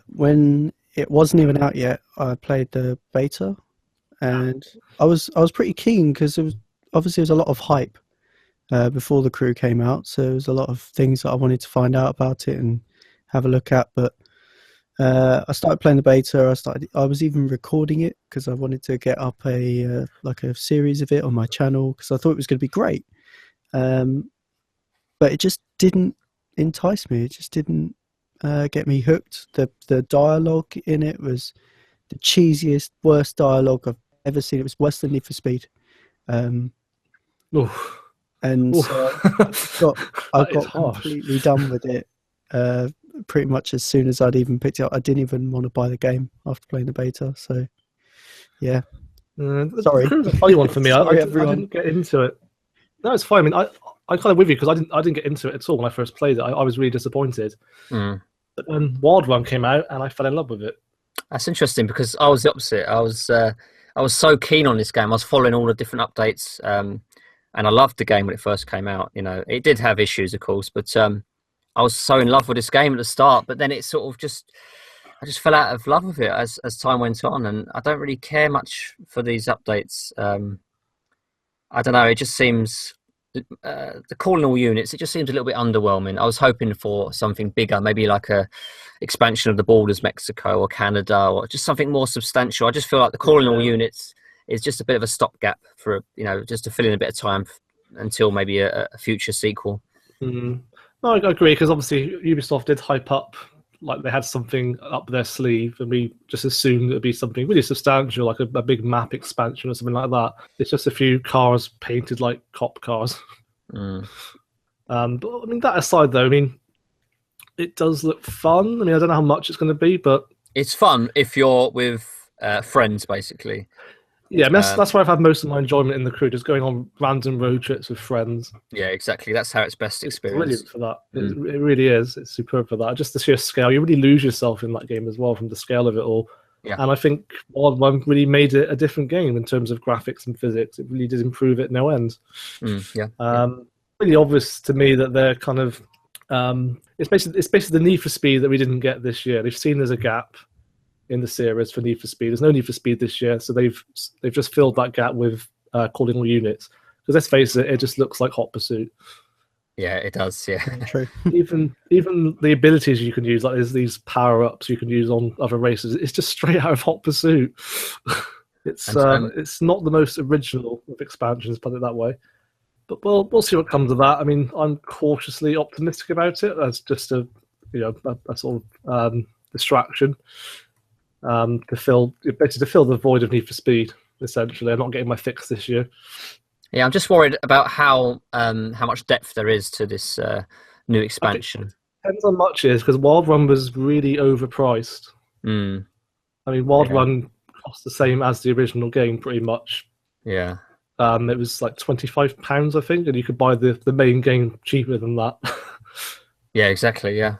S3: When it wasn't even out yet, I played the beta, and I was pretty keen because there was a lot of hype before the Crew came out. So there was a lot of things that I wanted to find out about it and have a look at. But I started playing the beta. I was even recording it because I wanted to get up a series of it on my channel because I thought it was going to be great. But it just didn't entice me. It just didn't get me hooked. The dialogue in it was the cheesiest, worst dialogue I've ever seen. It was worse than Need for Speed. And so I got completely done with it pretty much as soon as I'd even picked it up. I didn't even want to buy the game after playing the beta. So, yeah. Sorry.
S1: It was a funny one for me. I didn't get into it. No, it's fine. I mean, I kind of with you because I didn't get into it at all when I first played it. I was really disappointed. But then Wild Run came out and I fell in love with it.
S2: That's interesting because I was the opposite. I was so keen on this game. I was following all the different updates, and I loved the game when it first came out. You know, it did have issues, of course, but I was so in love with this game at the start. But then it sort of I just fell out of love with it as time went on, and I don't really care much for these updates. I don't know. It just seems the calling all units. It just seems a little bit underwhelming. I was hoping for something bigger, maybe like a expansion of the borders, Mexico or Canada, or just something more substantial. I just feel like the calling all units is just a bit of a stopgap for just to fill in a bit of time until maybe a future sequel.
S1: No, I agree because obviously Ubisoft did hype up like they had something up their sleeve, and we just assumed it would be something really substantial, like a big map expansion or something like that. It's just a few cars painted like cop cars. But I mean, that aside, though, I mean, it does look fun. I mean, I don't know how much it's going to be, but
S2: it's fun if you're with friends, basically.
S1: Yeah, that's where I've had most of my enjoyment in the Crew, just going on random road trips with friends.
S2: Yeah, exactly. That's how it's best experienced.
S1: It's brilliant for that. It really is. It's superb for that. Just the sheer scale. You really lose yourself in that game as well from the scale of it all. Yeah. And I think Wild One really made it a different game in terms of graphics and physics. It really did improve it no end. Really obvious to me that they're kind of it's basically the Need for Speed that we didn't get this year. They've seen there's a gap in the series for Need for Speed. There's no Need for Speed this year, so they've just filled that gap with calling all units. Because let's face it, it just looks like Hot Pursuit.
S2: Yeah, it does. Yeah,
S3: true.
S1: Even the abilities you can use, like there's these power ups you can use on other races. It's just straight out of Hot Pursuit. It's not the most original of expansions, put it that way. But we'll see what comes of that. I mean, I'm cautiously optimistic about it. That's just a sort of distraction. To fill the void of Need for Speed, essentially. I'm not getting my fix this year.
S2: Yeah, I'm just worried about how much depth there is to this new expansion.
S1: depends on much it is, because Wild Run was really overpriced.
S2: Mm.
S1: I mean, Wild Run cost the same as the original game, pretty much.
S2: Yeah.
S1: It was like £25, I think, and you could buy the main game cheaper than that.
S2: Yeah, exactly. Yeah.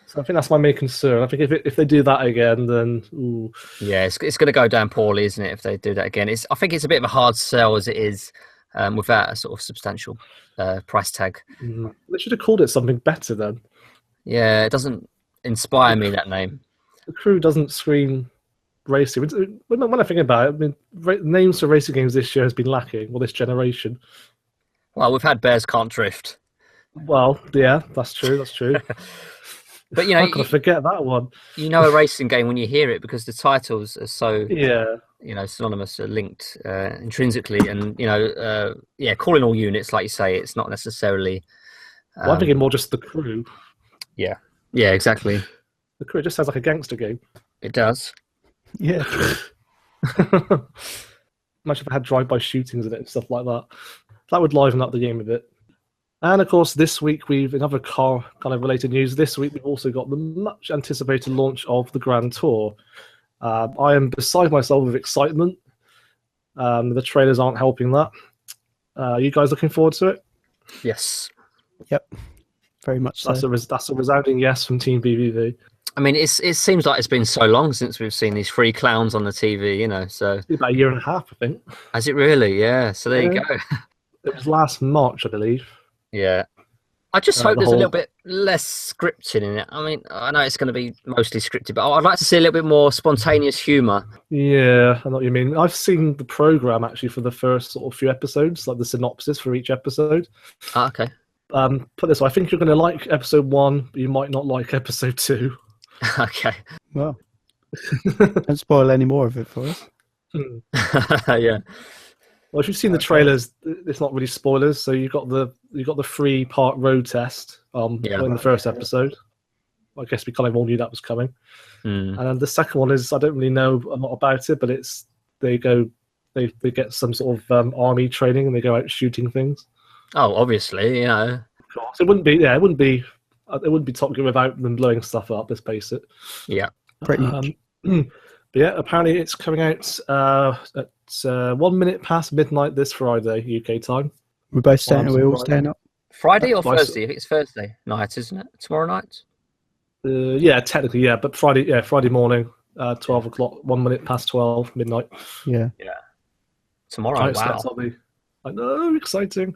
S1: So I think that's my main concern. I think if they do that again, then ooh.
S2: Yeah, it's going to go down poorly, isn't it? If they do that again, I think it's a bit of a hard sell as it is, without a sort of substantial price tag.
S1: They should have called it something better then.
S2: Yeah, it doesn't inspire me, that name.
S1: The Crew doesn't scream racing. When I think about it, I mean, names for racing games this year has been lacking, or this generation.
S2: Well, we've had Bears Can't Drift.
S1: Well, yeah, that's true.
S2: But you know,
S1: I forget that one.
S2: You know a racing game when you hear it because the titles are so synonymous, are linked intrinsically, and calling all units, like you say, it's not necessarily.
S1: I'm thinking more just The Crew.
S2: Yeah, exactly.
S1: The Crew just sounds like a gangster game.
S2: It does.
S3: Yeah.
S1: Imagine if it had drive-by shootings in it and stuff like that. That would liven up the game a bit. And of course, this week in other car kind of related news. This week we've also got the much anticipated launch of the Grand Tour. I am beside myself with excitement. The trailers aren't helping that. Are you guys looking forward to it?
S2: Yes.
S3: Yep. Very much so.
S1: That's a resounding yes from Team VVV.
S2: I mean, it seems like it's been so long since we've seen these three clowns on the TV, so...
S1: It's been about a year and a half, I think.
S2: Has it really? Yeah, so there you go.
S1: It was last March, I believe.
S2: Yeah. I just hope there's a little bit less scripting in it. I mean, I know it's going to be mostly scripted, but I'd like to see a little bit more spontaneous humour. Yeah,
S1: I know what you mean. I've seen the programme, actually, for the first sort of few episodes, like the synopsis for each episode.
S2: Okay.
S1: Put it this way, I think you're going to like episode 1, but you might not like episode 2.
S2: Okay.
S3: Well, don't spoil any more of it for us.
S2: Yeah.
S1: Well, if you've seen the trailers, it's not really spoilers. So you got the 3-part road test in the first episode. I guess we kind of all knew that was coming. And then the second one is, I don't really know a lot about it, but they get some sort of army training and they go out shooting things.
S2: Oh, obviously,
S1: So it wouldn't be Top Gear without them blowing stuff up. Let's face it.
S2: Yeah,
S3: pretty much.
S1: But yeah, apparently it's coming out at 1 minute past midnight this Friday, UK time.
S3: We're all staying up.
S2: Friday or Thursday? I think it's Thursday night, isn't it? Tomorrow night?
S1: Yeah, technically, yeah. But Friday morning, 12 o'clock, 1 minute past 12, midnight.
S3: Yeah.
S2: Tomorrow, wow.
S1: I know, exciting.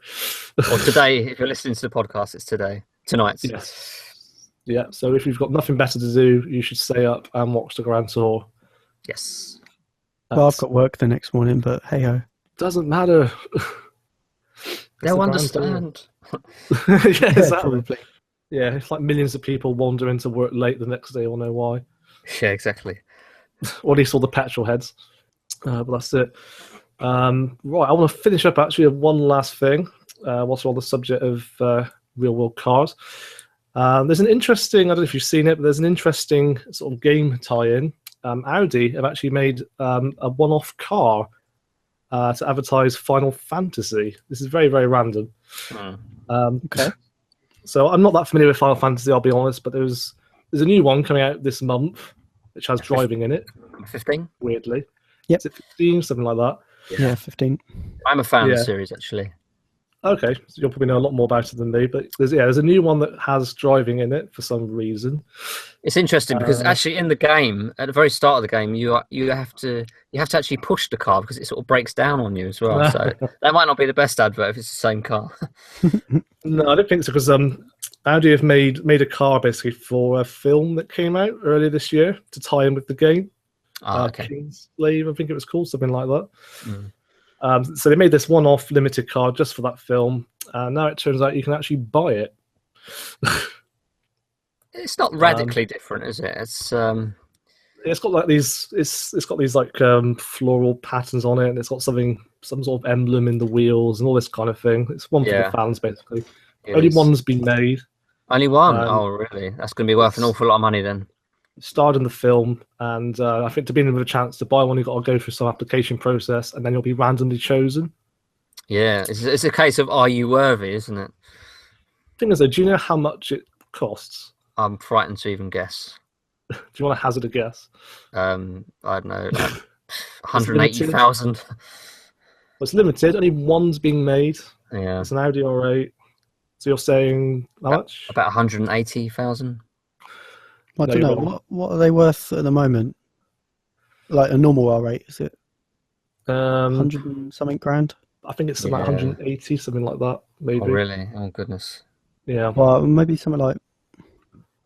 S2: Or today, if you're listening to the podcast, it's tonight.
S1: Yes. Yeah, so if you've got nothing better to do, you should stay up and watch the Grand Tour.
S2: Yes.
S3: Well, I've got work the next morning, but hey-ho.
S1: Doesn't matter.
S2: They'll understand.
S1: Yeah, exactly.
S3: Probably.
S1: Yeah, it's like millions of people wander into work late the next day, or know why.
S2: Yeah, exactly.
S1: Or at least all the petrol heads. But that's it. Right, I want to finish up actually with one last thing, whilst we're on the subject of real-world cars. There's an interesting, I don't know if you've seen it, but there's an interesting sort of game tie-in. Audi have actually made a one-off car to advertise Final Fantasy. This is very, very random.
S3: Okay.
S1: So I'm not that familiar with Final Fantasy, I'll be honest, but there's a new one coming out this month, which has driving in it.
S2: 15?
S1: Weirdly.
S3: Yep.
S1: Is it 15? Something like that.
S3: Yeah, 15.
S2: I'm a fan of the series, actually.
S1: Okay, so you'll probably know a lot more about it than me, but there's a new one that has driving in it for some reason.
S2: It's interesting because actually in the game, at the very start of the game, you have to actually push the car because it sort of breaks down on you as well. So that might not be the best advert if it's the same car.
S1: No, I don't think so, because Audi have made a car basically for a film that came out earlier this year to tie in with the game.
S2: Okay.
S1: Kingslave, I think it was called, something like that. So they made this one-off limited car just for that film. Now it turns out you can actually buy it.
S2: It's not radically different, is it? It's
S1: got like these. It's got these like floral patterns on it, and it's got some sort of emblem in the wheels and all this kind of thing. It's one for the fans, basically. Only one's been made.
S2: Only one? Oh, really? That's going to be worth an awful lot of money then.
S1: Starred in the film, and I think to be in with a chance to buy one, you've got to go through some application process, and then you'll be randomly chosen.
S2: Yeah, it's a case of are you worthy, isn't it?
S1: Thing is, though, do you know how much it costs?
S2: I'm frightened to even guess.
S1: Do you want to hazard a guess?
S2: I don't know, like 180,000.
S1: Well, it's limited. Only one's being made.
S2: Yeah.
S1: It's an Audi R8. So you're saying how much?
S2: About 180,000.
S3: I don't know. What are they worth at the moment? Like a normal R8, is it? 100 and something grand?
S1: I think it's about 180, something like that, maybe.
S2: Oh, really? Oh, goodness.
S1: Yeah.
S3: Well, maybe something like...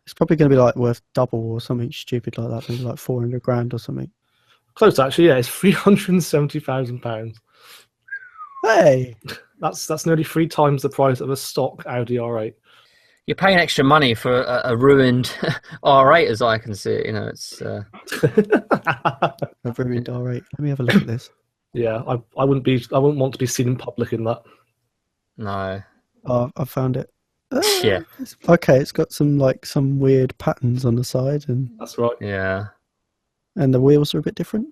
S3: It's probably going to be like worth double or something stupid like that. Maybe like 400 grand or something.
S1: Close, actually, yeah. It's £370,000.
S3: Hey!
S1: That's nearly 3 times the price of a stock Audi R8.
S2: You're paying extra money for a ruined R8, as I can see it. You know, it's
S3: a ruined R8. Let me have a look at this.
S1: Yeah, I wouldn't want to be seen in public in that.
S2: No.
S3: Oh, I found it.
S2: Yeah.
S3: Okay, it's got some weird patterns on the side, and
S1: that's right.
S2: Yeah.
S3: And the wheels are a bit different.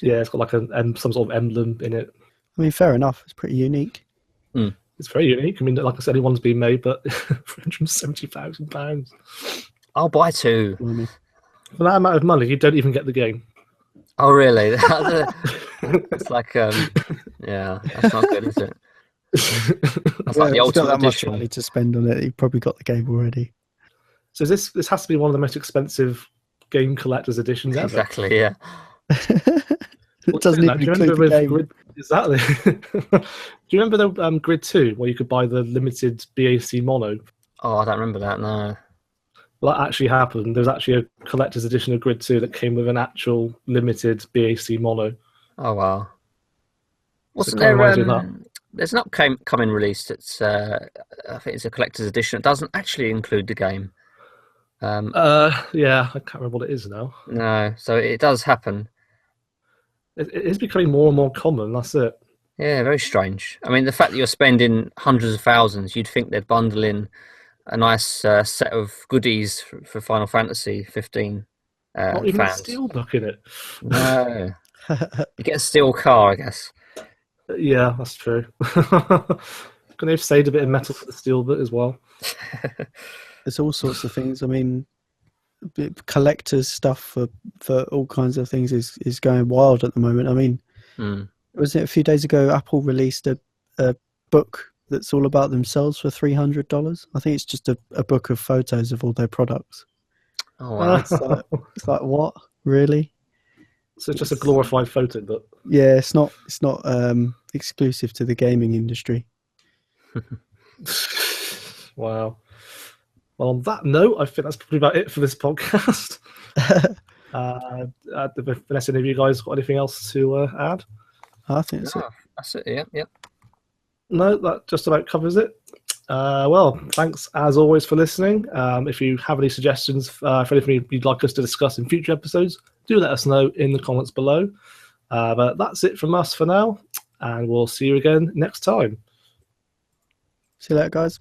S1: Yeah, it's got like some sort of emblem in it.
S3: I mean, fair enough. It's pretty unique.
S2: Mm.
S1: It's very unique. I mean, like I said, one's been made, but £370,000.
S2: I'll buy 2.
S1: For that amount of money, you don't even get the game.
S2: Oh, really? It's like, yeah, that's not good, is it? That's like the ultimate
S3: that
S2: edition.
S3: Much money to spend on it. You've probably got the game already.
S1: So this has to be one of the most expensive game collector's editions ever.
S2: Exactly, yeah.
S3: It doesn't even include the game.
S1: Exactly. Do you remember the Grid 2, where you could buy the limited BAC mono?
S2: Oh, I don't remember that, no.
S1: Well, that actually happened. There's actually a collector's edition of Grid 2 that came with an actual limited BAC mono.
S2: Oh, wow.
S1: Wasn't there...
S2: There's not coming released. It's I think it's a collector's edition. It doesn't actually include the game.
S1: Yeah, I can't remember what it is now.
S2: No, so it does happen.
S1: It is becoming more and more common. That's it.
S2: Yeah, very strange. I mean, the fact that you're spending hundreds of thousands, you'd think they'd bundle in a nice set of goodies for Final Fantasy 15.
S1: Not even
S2: fans.
S1: a steelbook in it.
S2: No, you get a steel car, I guess.
S1: Yeah, that's true. Can they have saved a bit of metal for the steelbook as well?
S3: There's all sorts of things. I mean, collectors stuff for all kinds of things is going wild at the moment. I mean, was it a few days ago Apple released a book that's all about themselves for $300? I think it's just a book of photos of all their products.
S2: Oh, wow.
S3: It's like what? Really?
S1: So it's just a glorified photo book.
S3: Yeah, it's not exclusive to the gaming industry.
S1: Wow. Well, on that note, I think that's probably about it for this podcast. Unless any of you guys got anything else to add?
S3: I think that's it.
S2: That's it, yep.
S1: No, that just about covers it. Well, thanks as always for listening. If you have any suggestions for anything you'd like us to discuss in future episodes, do let us know in the comments below. But that's it from us for now, and we'll see you again next time.
S3: See you later, guys.